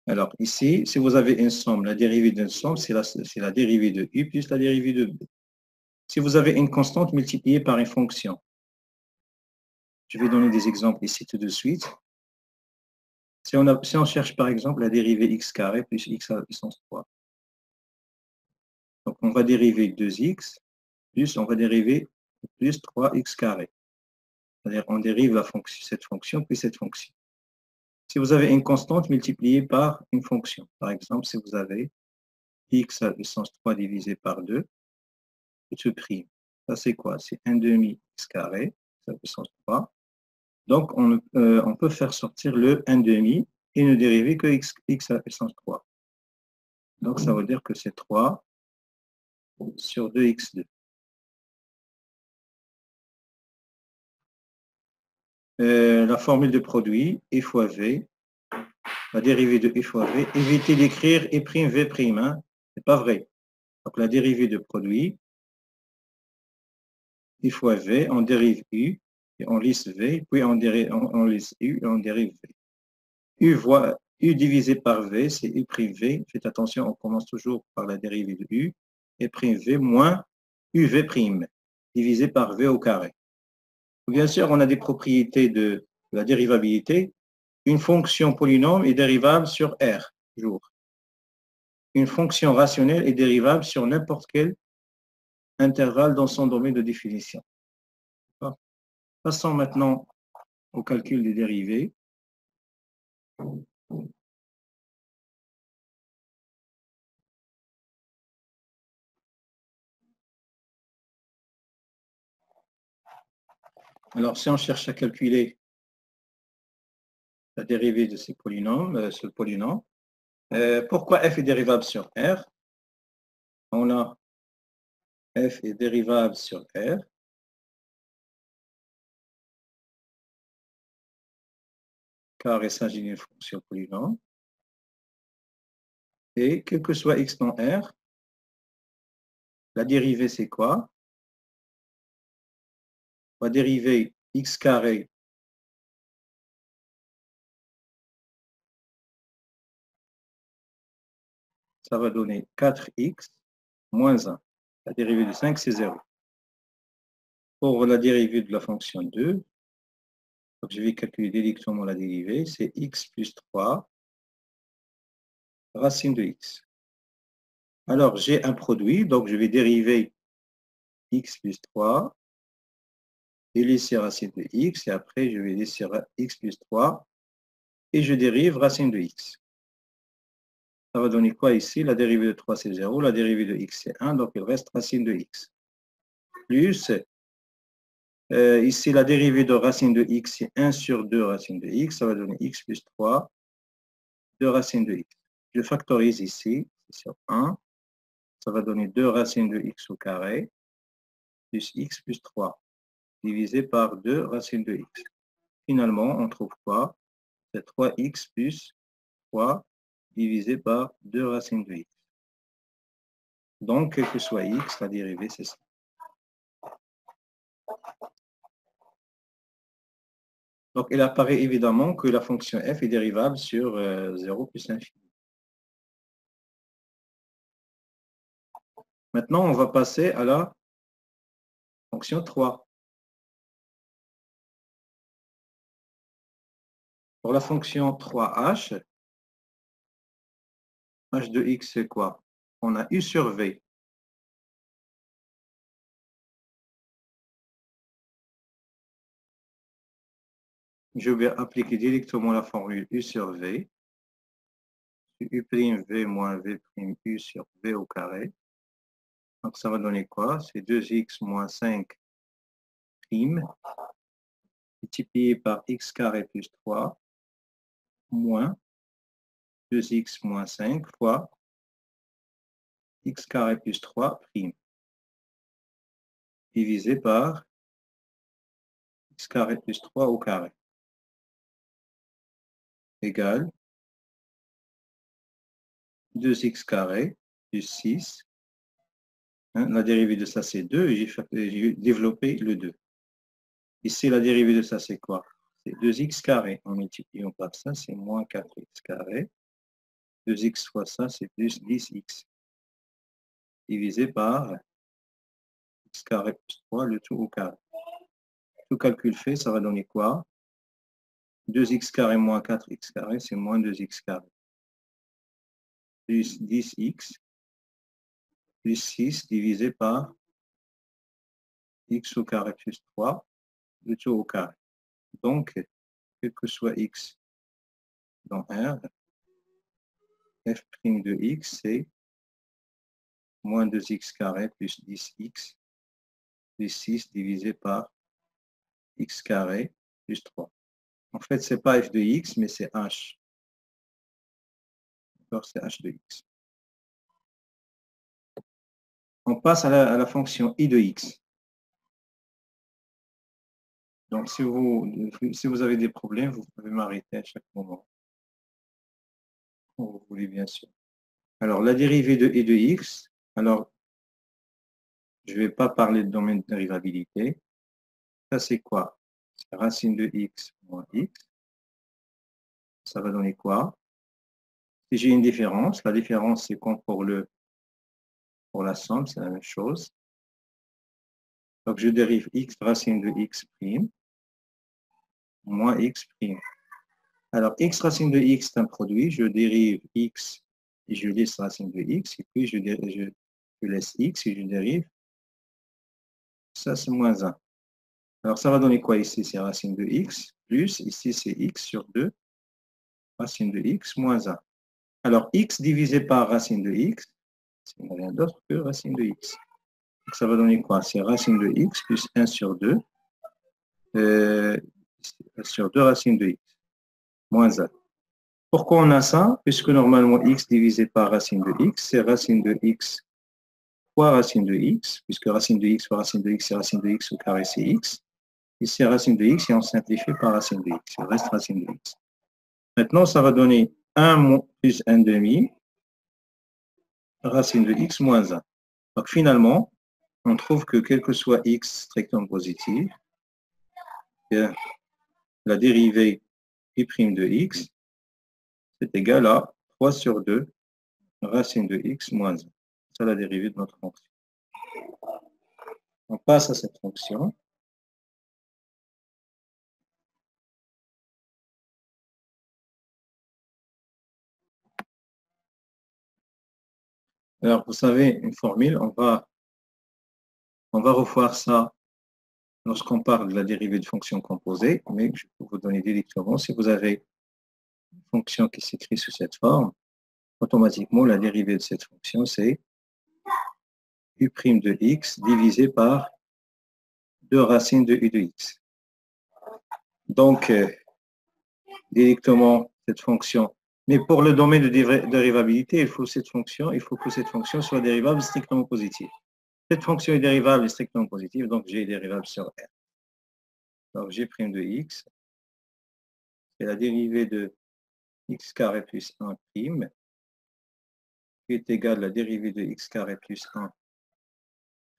Alors, ici, si vous avez une somme, la dérivée d'une somme, c'est la dérivée de u plus la dérivée de b. Si vous avez une constante multipliée par une fonction, je vais donner des exemples ici tout de suite. Si on cherche par exemple la dérivée x carré plus x à la puissance 3. Donc, on va dériver 2x plus, on va dériver plus 3x carré. C'est-à-dire, on dérive cette fonction puis cette fonction. Si vous avez une constante multipliée par une fonction, par exemple, si vous avez x à la puissance 3 divisé par 2, ce prime. Ça, c'est quoi? C'est 1 demi x carré, à la puissance 3. Donc, on peut faire sortir le 1 demi et ne dériver que x à la puissance 3. Donc, ça veut dire que c'est 3 sur 2x2. La formule de produit, E fois V, la dérivée de E fois V, évitez d'écrire E prime V prime, hein? C'est pas vrai. Donc, la dérivée de produit, E fois V, on dérive U, et on lisse V, puis on lisse U, et on dérive V. U divisé par V, c'est U prime V. Faites attention, on commence toujours par la dérivée de U, et prime V moins UV prime, divisé par V au carré. Bien sûr, on a des propriétés de la dérivabilité. Une fonction polynôme est dérivable sur R, toujours. Une fonction rationnelle est dérivable sur n'importe quel intervalle dans son domaine de définition. Passons maintenant au calcul des dérivées. Alors, si on cherche à calculer la dérivée de ce polynôme, pourquoi f est dérivable sur R? On a f est dérivable sur R. Car il s'agit d'une fonction polynôme. Et quel que soit x dans R, la dérivée, c'est quoi? On va dériver x carré ça va donner 4x moins 1. La dérivée de 5, c'est 0. Pour la dérivée de la fonction 2, donc je vais calculer directement la dérivée, c'est x plus 3 racine de x. Alors, j'ai un produit, donc je vais dériver x plus 3 et laisser racine de x, et après je vais laisser x plus 3 et je dérive racine de x. Ça va donner quoi ici? La dérivée de 3, c'est 0. La dérivée de x, c'est 1. Donc, il reste racine de x. Plus, ici, la dérivée de racine de x, c'est 1 sur 2 racine de x. Ça va donner x plus 3 de racine de x. Je factorise ici. C'est sur 1. Ça va donner 2 racines de x au carré plus x plus 3 divisé par 2 racines de x. Finalement, on trouve quoi? C'est 3x plus 3 divisé par 2 racines de x. Donc, quel que soit x, la dérivée, c'est ça. Donc, il apparaît évidemment que la fonction f est dérivable sur 0 plus l'infini. Maintenant, on va passer à la fonction 3. Pour la fonction 3h, h de x, c'est quoi? On a u sur v. je vais appliquer directement la formule U sur V. U prime V moins V prime U sur V au carré. Donc, ça va donner quoi? C'est 2x moins 5 prime multiplié par x carré plus 3 moins 2x moins 5 fois x carré plus 3 prime divisé par x carré plus 3 au carré égale 2x carré plus 6. Hein, la dérivée de ça, c'est 2. J'ai développé le 2. Ici, la dérivée de ça, c'est quoi? C'est 2x carré. En multipliant par ça, c'est moins 4x carré. 2x fois ça, c'est plus 10x. Divisé par x carré plus 3, le tout au carré. Tout calcul fait, ça va donner quoi? 2x carré moins 4x carré, c'est moins 2x carré. Plus 10x plus 6 divisé par x au carré plus 3, le tout au carré. Donc, quel que soit x dans R, f' de x, c'est moins 2x carré plus 10x plus 6 divisé par x carré plus 3. En fait, ce n'est pas f de x, mais c'est h. D'accord, c'est h de x. On passe à la fonction i de x. Donc, si vous avez des problèmes, vous pouvez m'arrêter à chaque moment. Vous voulez, bien sûr. Alors, la dérivée de i de x, alors, je ne vais pas parler de domaine de dérivabilité. Ça, c'est quoi? C'est racine de x moins x. Ça va donner quoi? Si j'ai une différence, la différence, c'est comme pour la somme, c'est la même chose. Donc, je dérive x racine de x prime moins x prime. Alors, x racine de x, c'est un produit. Je dérive x et je laisse racine de x. Et puis, je laisse x et je dérive. Ça, c'est moins 1. Alors, ça va donner quoi ici? C'est racine de x plus, ici, c'est x sur 2, racine de x moins 1. Alors, x divisé par racine de x, c'est rien d'autre que racine de x. Donc, ça va donner quoi? C'est racine de x plus 1 sur 2, sur 2 racines de x, moins 1. Pourquoi on a ça? Puisque normalement, x divisé par racine de x, c'est racine de x fois racine de x, puisque racine de x fois racine de x, c'est racine de x au carré, c'est x. Ici, racine de x, et on simplifie par racine de x. Il reste racine de x. Maintenant, ça va donner 1 plus 1 demi, racine de x moins 1. Donc, finalement, on trouve que quel que soit x strictement positif, la dérivée i' de x, c'est égal à 3 sur 2 racine de x moins 1. C'est la dérivée de notre fonction. On passe à cette fonction. Alors, vous savez, une formule, on va revoir ça lorsqu'on parle de la dérivée de fonction composée, mais je peux vous donner directement, si vous avez une fonction qui s'écrit sous cette forme, automatiquement, la dérivée de cette fonction, c'est u' de x divisé par 2 racines de u de x. Donc, directement, cette fonction. Mais pour le domaine de dérivabilité, il faut que cette fonction soit dérivable strictement positive. Cette fonction est dérivable strictement positive, donc G est dérivable sur R. Donc, G' de x, c'est la dérivée de x carré plus 1 prime, qui est égale à la dérivée de x carré plus 1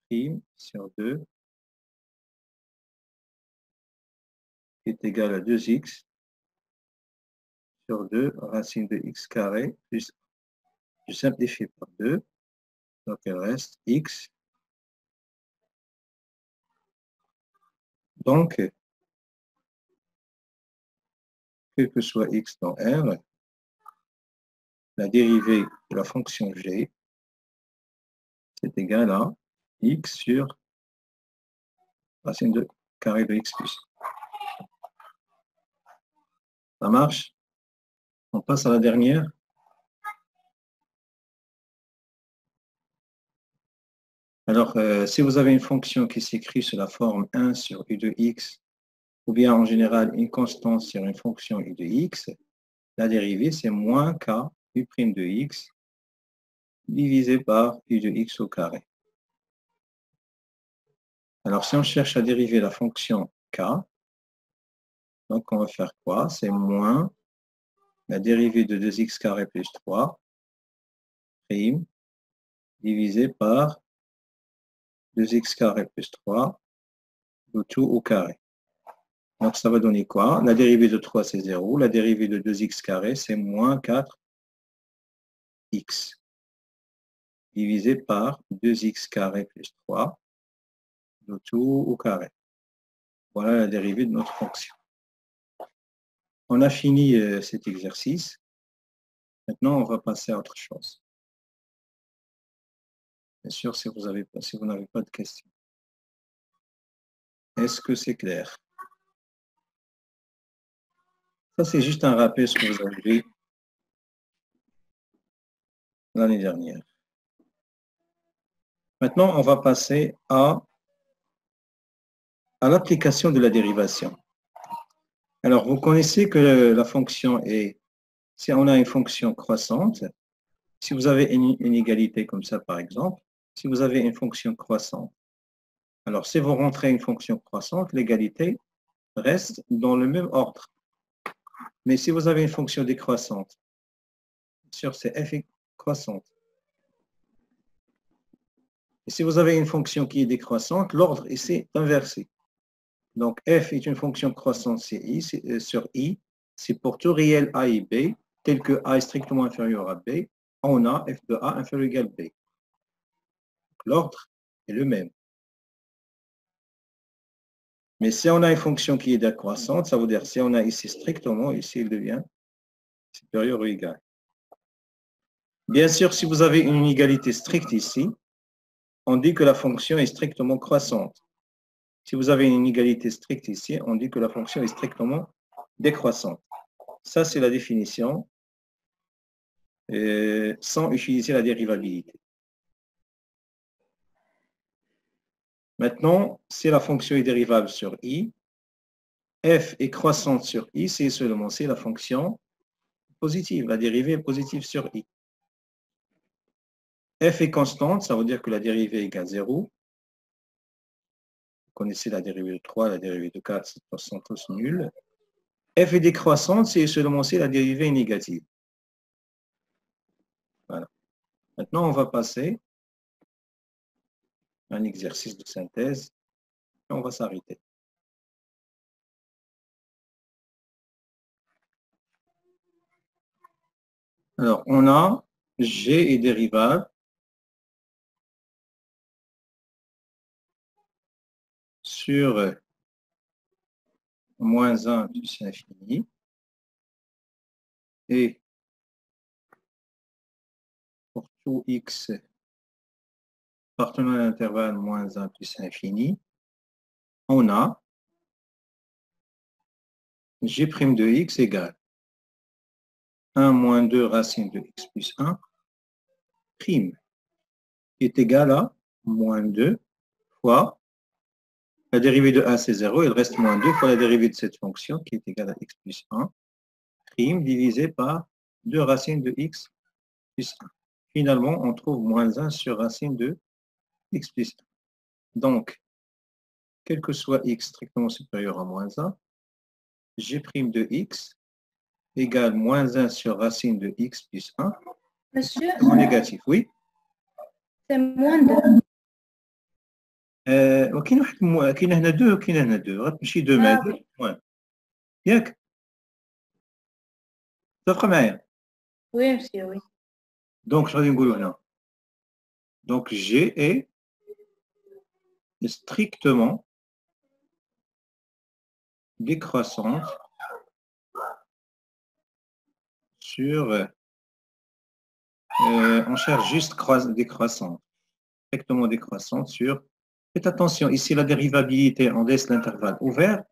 prime sur 2, qui est égal à 2x sur 2 racine de x carré plus, je simplifie par 2, donc il reste x. Donc, quel que soit x dans R, la dérivée de la fonction g, c'est égal à x sur racine de carré de x plus. Ça marche? On passe à la dernière. Alors, si vous avez une fonction qui s'écrit sous la forme 1 sur u de x, ou bien en général une constante sur une fonction u de x, la dérivée c'est moins k u' de x divisé par u de x au carré. Alors, si on cherche à dériver la fonction k, donc on va faire quoi? C'est moins la dérivée de 2x carré plus 3 prime divisé par 2x carré plus 3, le tout au carré. Donc, ça va donner quoi? La dérivée de 3, c'est 0. La dérivée de 2x carré, c'est moins 4x divisé par 2x carré plus 3, le tout au carré. Voilà la dérivée de notre fonction. On a fini cet exercice. Maintenant, on va passer à autre chose. Bien sûr, si vous n'avez pas de questions. Est-ce que c'est clair? Ça, c'est juste un rappel de ce que vous avez vu l'année dernière. Maintenant, on va passer à l'application de la dérivation. Alors, vous connaissez que la fonction est, si on a une fonction croissante, si vous avez une égalité comme ça, par exemple, si vous avez une fonction croissante, alors si vous rentrez une fonction croissante, l'égalité reste dans le même ordre. Mais si vous avez une fonction décroissante, bien sûr, c'est f est croissante. Et si vous avez une fonction qui est décroissante, l'ordre ici est inversé. Donc, f est une fonction croissante sur i, c'est pour tout réel a et b, tel que a est strictement inférieur à b, on a f de a inférieur ou égal b. L'ordre est le même. Mais si on a une fonction qui est décroissante, ça veut dire si on a ici strictement, ici il devient supérieur ou égal. Bien sûr, si vous avez une inégalité stricte ici, on dit que la fonction est strictement croissante. Si vous avez une inégalité stricte ici, on dit que la fonction est strictement décroissante. Ça, c'est la définition sans utiliser la dérivabilité. Maintenant, si la fonction est dérivable sur i, f est croissante sur i, c'est seulement si la fonction positive, la dérivée est positive sur i. F est constante, ça veut dire que la dérivée égale 0. Vous connaissez la dérivée de 3, la dérivée de 4, sont tous nuls. F est décroissante, c'est seulement si la dérivée est négative. Voilà. Maintenant, on va passer à un exercice de synthèse et on va s'arrêter. Alors, on a G est dérivable sur moins 1 plus l'infini et pour tout x appartenant à l'intervalle moins 1 plus l'infini, on a G' de x égale 1 moins 2 racine de x plus 1 prime est égal à moins 2 fois la dérivée de 1, c'est 0, il reste moins 2 fois la dérivée de cette fonction qui est égale à x plus 1 prime divisé par 2 racines de x plus 1. Finalement, on trouve moins 1 sur racine de x plus 1. Donc, quel que soit x strictement supérieur à moins 1, g' de x égale moins 1 sur racine de x plus 1. Monsieur, En négatif, oui. c'est moins 2. وكاين واحد كاين هنا 2 وكاين هنا 2 غتمشي 2 مع 2 موان ياك تفق معايا Oui, monsieur, oui. دونك اش غادي نقولوا هنا دونك G est strictement décroissante sur on cherche juste décroissante, strictement décroissante sur. Faites attention, ici la dérivabilité, on laisse l'intervalle ouvert,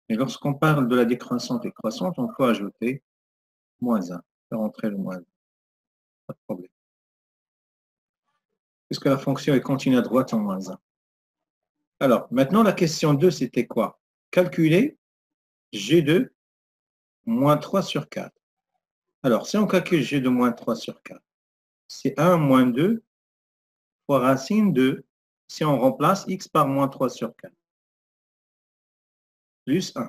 Et lorsqu'on parle de la décroissante et croissante, on peut ajouter moins 1. Faire rentrer le moins 1. Pas de problème. Puisque la fonction est continue à droite en moins 1. Alors, maintenant, la question 2, c'était quoi? Calculer G de moins 3 sur 4. Alors, si on calcule G de moins 3 sur 4, c'est 1 moins 2 fois racine de, si on remplace x par moins 3 sur 4, plus 1.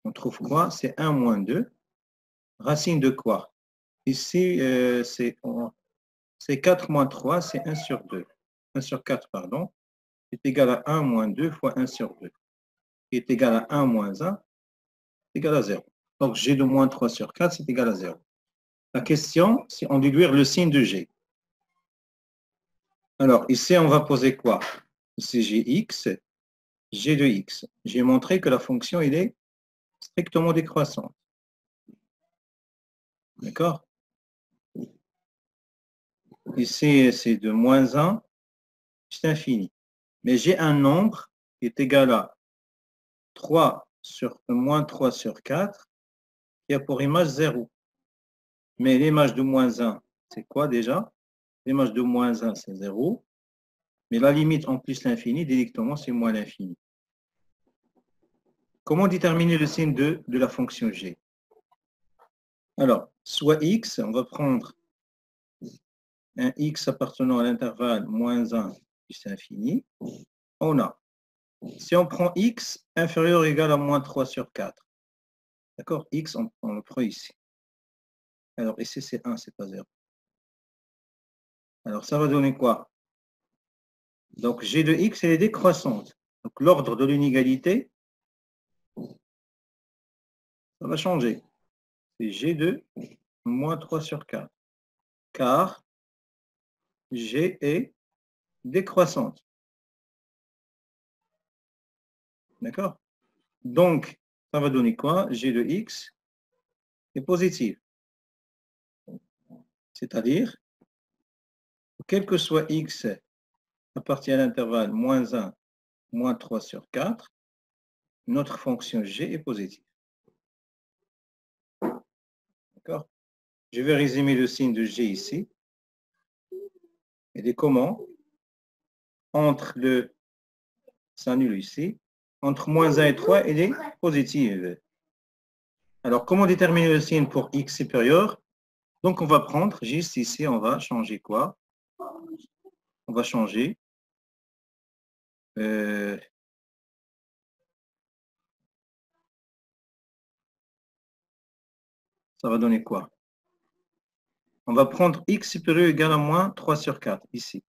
On trouve quoi? C'est 1 moins 2. Racine de quoi? Ici, c'est 4 moins 3, c'est 1 sur 2. 1 sur 4, pardon, est égal à 1 moins 2 fois 1 sur 2. Qui est égal à 1 moins 1, est égal à 0. Donc, G de moins 3 sur 4, c'est égal à 0. La question, c'est en déduire le signe de G. Alors, ici, on va poser quoi? Ici, Gx, G de x. J'ai montré que la fonction, il est strictement décroissante. D'accord? Ici, c'est de moins 1 jusqu'à infini. Mais j'ai un nombre qui est égal à 3 sur moins 3 sur 4 qui a pour image 0. Mais l'image de moins 1, c'est quoi déjà? L'image de moins 1, c'est 0. Mais la limite en plus l'infini, directement, c'est moins l'infini. Comment déterminer le signe de la fonction g? Alors, soit x, on va prendre un x appartenant à l'intervalle moins 1 jusqu'à infini. On a, si on prend x inférieur ou égal à moins 3 sur 4, d'accord? X, on le prend ici. Alors, ici, c'est 1, c'est pas 0. Alors, ça va donner quoi? Donc, g de x, elle est décroissante. Donc, l'ordre de l'inégalité, ça va changer. C'est g de moins 3 sur 4. Car g est décroissante. D'accord? Donc, ça va donner quoi? G de x est positive. C'est-à-dire, quel que soit x appartient à l'intervalle moins 1, moins 3 sur 4, notre fonction g est positive. D'accord? Je vais résumer le signe de g ici. Il est comment? Entre le, ça annule ici, entre moins 1 et 3, il est positive. Alors, comment déterminer le signe pour x supérieur? Donc, on va prendre, juste ici, on va changer quoi? On va changer ça va donner quoi? On va prendre x supérieur ou égal à moins 3 sur 4, ici.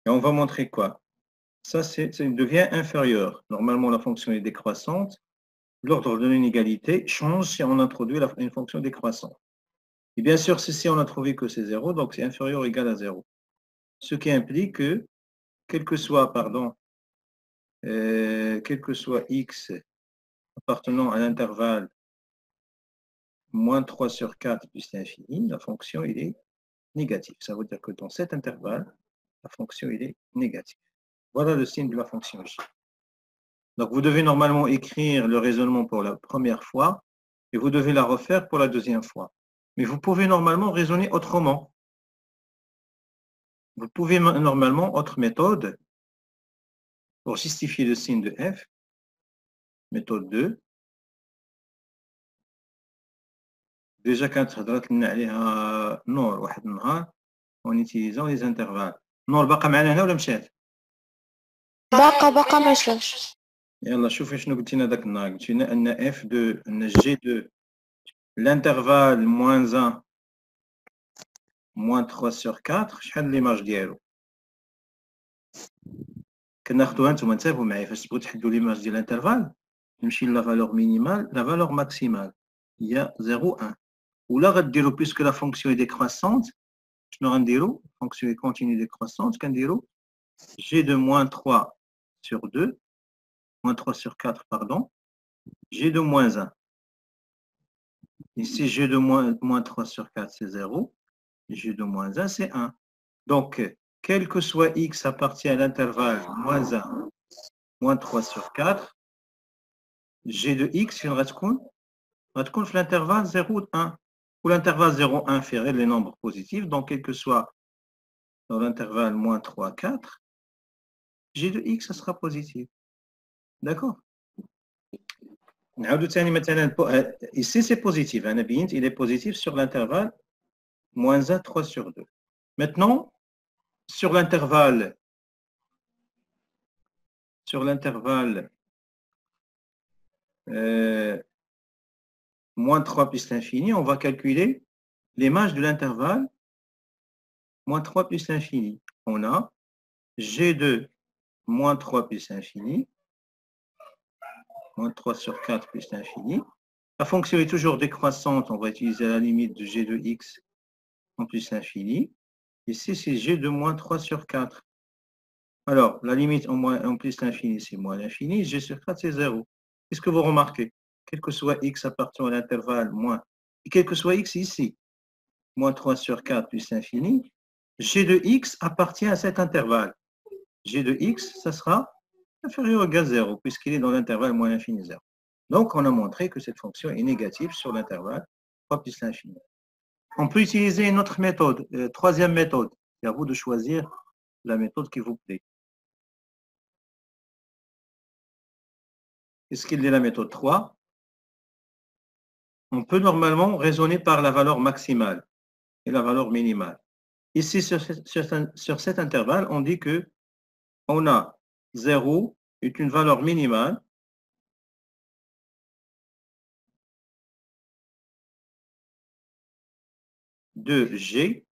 Et on va montrer quoi? Ça devient inférieur. Normalement, la fonction est décroissante. L'ordre de l'inégalité change si on introduit une fonction décroissante. Et bien sûr, si on a trouvé que c'est 0, donc c'est inférieur ou égal à 0. Ce qui implique que, quel que soit x appartenant à l'intervalle moins 3 sur 4 plus l'infini, la fonction il est négative. Ça veut dire que dans cet intervalle, la fonction il est négative. Voilà le signe de la fonction g. Donc vous devez normalement écrire le raisonnement pour la première fois et vous devez la refaire pour la deuxième fois. Mais vous pouvez normalement raisonner autrement. Vous pouvez normalement, autre méthode, pour justifier le signe de f, méthode 2, déjà كانت هضرت لنا عليها نور واحد النهار en utilisant les intervalles. نور باقا معنا هنا ولا مشات؟ باقا ما مشاش. يلا شوفي شنو قلتي لنا ذاك النهار. قلتي لنا ان f de ان g de l'intervalle moins 1 moins 3 sur 4 شحال ليماج ديالو؟ كناخذوها نتوما انتبهوا معايا فاش تبغوا تحدوا ليماج ديال الانترفال نمشي لا فالور مينيمال لا فالور ماكسيمال هي 0 1 ولا غديروا puisque la fonction est décroissante شنو غنديروا fonction est continue décroissante كنديروا g de moins 3 sur 2 moins 3 sur 4 pardon g de moins 1 ici g de moins 3 sur 4 c'est 0 g de moins 1 c'est 1 donc quel que soit x appartient à l'intervalle moins 1 moins 3 sur 4 G de x, il va être l'intervalle 0, 1. Où l'intervalle 0, 1 fait les nombres positifs, donc quel que soit dans l'intervalle moins 3, 4, G de x, ça sera positif. D'accord? Ici, c'est positif. Il est positif sur l'intervalle moins 1, 3 sur 2. Maintenant, sur l'intervalle moins 3 plus l'infini, on va calculer l'image de l'intervalle moins 3 plus l'infini. On a G2 moins 3 plus l'infini, moins 3 sur 4 plus l'infini. La fonction est toujours décroissante, on va utiliser la limite de G de x en plus l'infini. Ici, c'est G de moins 3 sur 4. Alors, la limite en plus l'infini, c'est moins l'infini. G sur 4, c'est 0. Qu'est-ce que vous remarquez? Quel que soit x appartient à l'intervalle moins, et quel que soit x ici, moins 3 sur 4 plus l'infini, G de x appartient à cet intervalle. G de x, ça sera inférieur ou égal à 0, puisqu'il est dans l'intervalle moins l'infini 0. Donc, on a montré que cette fonction est négative sur l'intervalle 3 plus l'infini. On peut utiliser une autre méthode, troisième méthode. C'est à vous de choisir la méthode qui vous plaît. Qu'est-ce qu'il est la méthode 3? On peut normalement raisonner par la valeur maximale et la valeur minimale. Ici, sur cet intervalle, on dit que on a 0 est une valeur minimale de G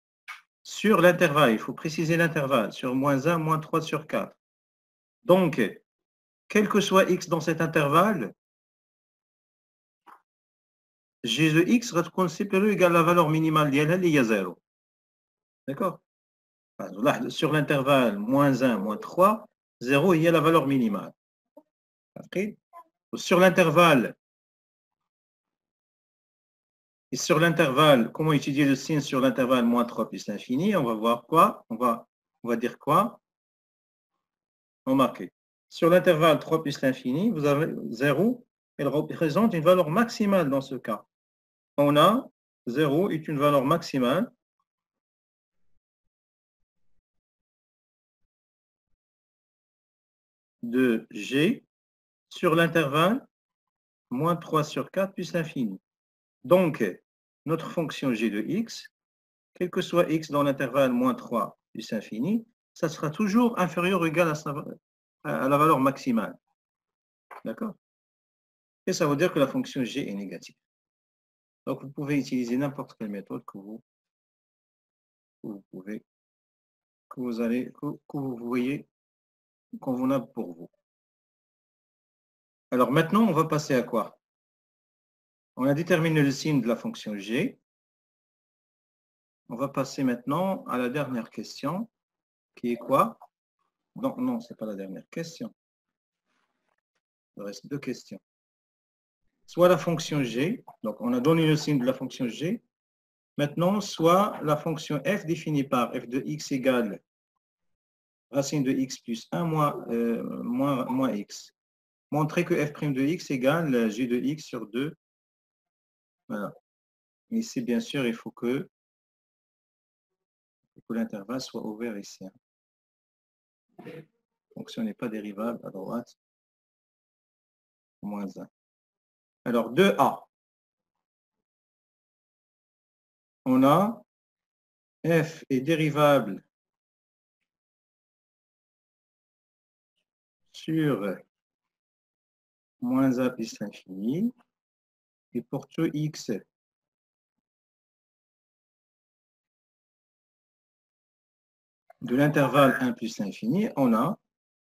sur l'intervalle. Il faut préciser l'intervalle, sur moins 1, moins 3 sur 4. Donc, quel que soit x dans cet intervalle, G de x reste supérieur ou égal à la valeur minimale d'IL, il y a 0. D'accord? Sur l'intervalle moins 1, moins 3, 0, il y a la valeur minimale. Okay? Sur l'intervalle, et sur l'intervalle, comment étudier le signe sur l'intervalle moins 3 plus l'infini? On va voir quoi? On va dire quoi? Remarquez. Sur l'intervalle 3 plus l'infini, vous avez 0, elle représente une valeur maximale dans ce cas. On a 0 est une valeur maximale de G sur l'intervalle moins 3 sur 4 plus l'infini. Donc, notre fonction G de x, quel que soit x dans l'intervalle moins 3 plus infini, ça sera toujours inférieur ou égal à la valeur maximale. D'accord? Et ça veut dire que la fonction G est négative. Donc, vous pouvez utiliser n'importe quelle méthode que vous voyez convenable pour vous. Alors maintenant, on va passer à quoi? On a déterminé le signe de la fonction G. On va passer maintenant à la dernière question, qui est quoi? Non, ce n'est pas la dernière question. Il reste deux questions. Soit la fonction G, donc on a donné le signe de la fonction G. Maintenant, soit la fonction f définie par f de x égale racine de x plus 1 moins x. Montrer que f' de x égale g de x sur 2. Voilà. Ici, bien sûr, il faut que l'intervalle soit ouvert ici. La fonction n'est pas dérivable à droite. Moins 1. Alors, 2a. On a f est dérivable sur moins a plus l'infini. Et pour tout x de l'intervalle 1 plus l'infini, on a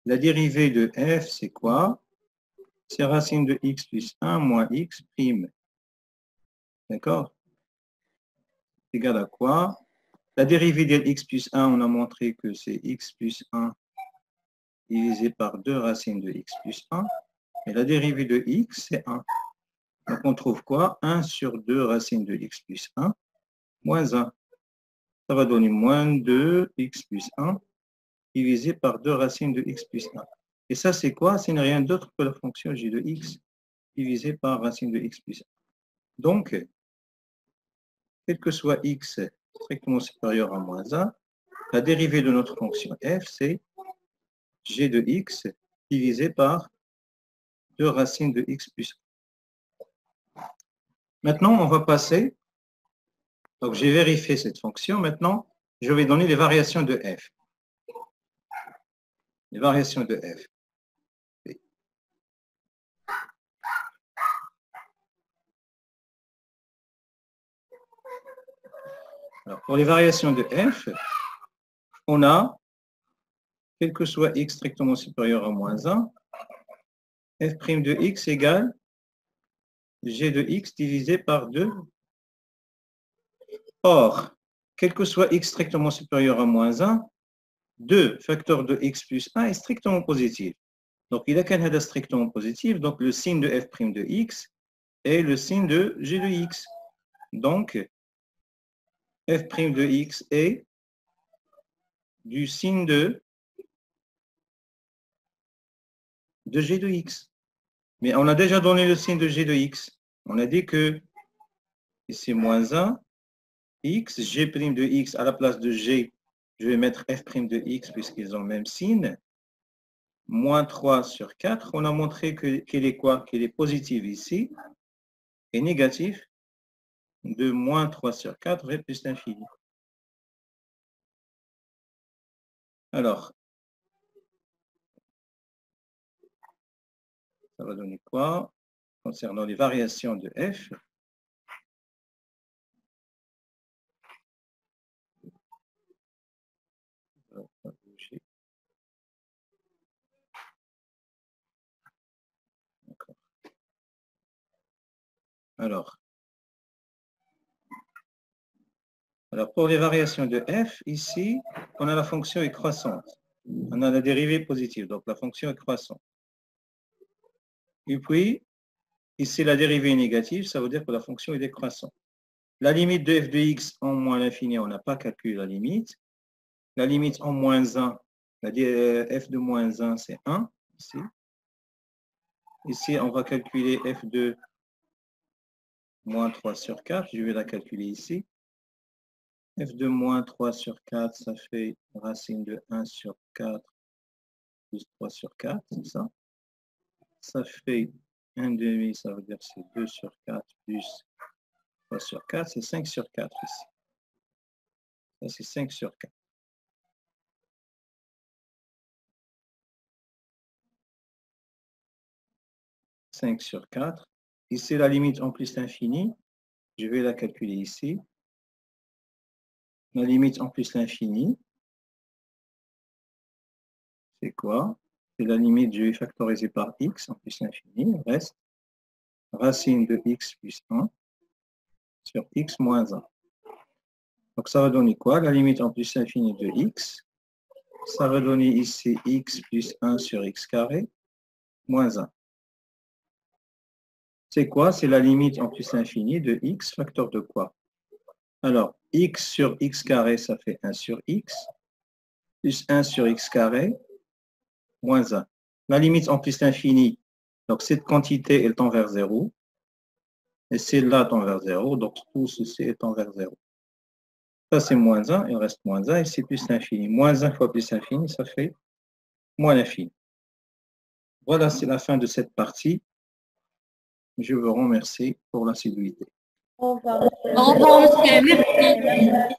la dérivée de f, c'est quoi? C'est racine de x plus 1 moins x prime. D'accord? Égal à quoi? La dérivée de x plus 1, on a montré que c'est x plus 1 divisé par 2 racines de x plus 1. Et la dérivée de x, c'est 1. Donc, on trouve quoi? 1 sur 2 racines de x plus 1 moins 1. Ça va donner moins 2 x plus 1 divisé par 2 racines de x plus 1. Et ça, c'est quoi? Ce n'est rien d'autre que la fonction g de x divisé par racine de x plus 1. Donc, quel que soit x strictement supérieur à moins 1, la dérivée de notre fonction f, c'est g de x divisé par 2 racines de x plus 1. Maintenant, on va passer. Donc, j'ai vérifié cette fonction. Maintenant, je vais donner les variations de f. Les variations de f. Alors, pour les variations de f, on a, quel que soit x strictement supérieur à moins 1, f' de x égale g de x divisé par 2. Or, quel que soit x strictement supérieur à moins 1, 2 facteurs de x plus 1 est strictement positif. Donc, il a qu'un est strictement positif, donc le signe de f' de x est le signe de g de x. Donc, f' de x est du signe de g de x. Mais on a déjà donné le signe de g de x. On a dit que ici, moins 1, x, g' de x à la place de g, je vais mettre f' de x puisqu'ils ont le même signe. Moins 3 sur 4, on a montré qu'il est quoi? Qu'il est positif ici et négatif de moins 3 sur 4 v plus l'infini. Alors, ça va donner quoi concernant les variations de f? Alors, pour les variations de f, ici, on a la fonction est croissante. On a la dérivée positive, donc la fonction est croissante. Et puis, ici, la dérivée est négative, ça veut dire que la fonction est décroissante. La limite de f de x en moins l'infini, on n'a pas calculé la limite. La limite en moins 1, f de moins 1, c'est 1, ici. Ici, on va calculer f de moins 3 sur 4, je vais la calculer ici. F de moins 3 sur 4, ça fait racine de 1 sur 4 plus 3 sur 4, c'est ça. Ça fait 1 demi, ça veut dire c'est 2 sur 4 plus 3 sur 4, c'est 5 sur 4 ici. Ça, c'est 5 sur 4. « 5 sur 4. Ici, la limite en plus l'infini. Je vais la calculer ici. La limite en plus l'infini, c'est quoi? C'est la limite, je vais factoriser par x en plus l'infini. Reste racine de x plus 1 sur x moins 1. Donc, ça va donner quoi? La limite en plus l'infini de x. Ça va donner ici x plus 1 sur x carré moins 1. C'est quoi? C'est la limite en plus l'infini de x facteur de quoi? Alors, x sur x carré, ça fait 1 sur x, plus 1 sur x carré, moins 1. La limite en plus l'infini, donc cette quantité, elle tend vers 0. Et celle-là tend vers 0, donc tout ceci tend vers 0. Ça, c'est moins 1, il reste moins 1, et c'est plus l'infini. Moins 1 fois plus l'infini, ça fait moins l'infini. Voilà, c'est la fin de cette partie. Je vous remercie pour l'assiduité. Au revoir, monsieur. Merci.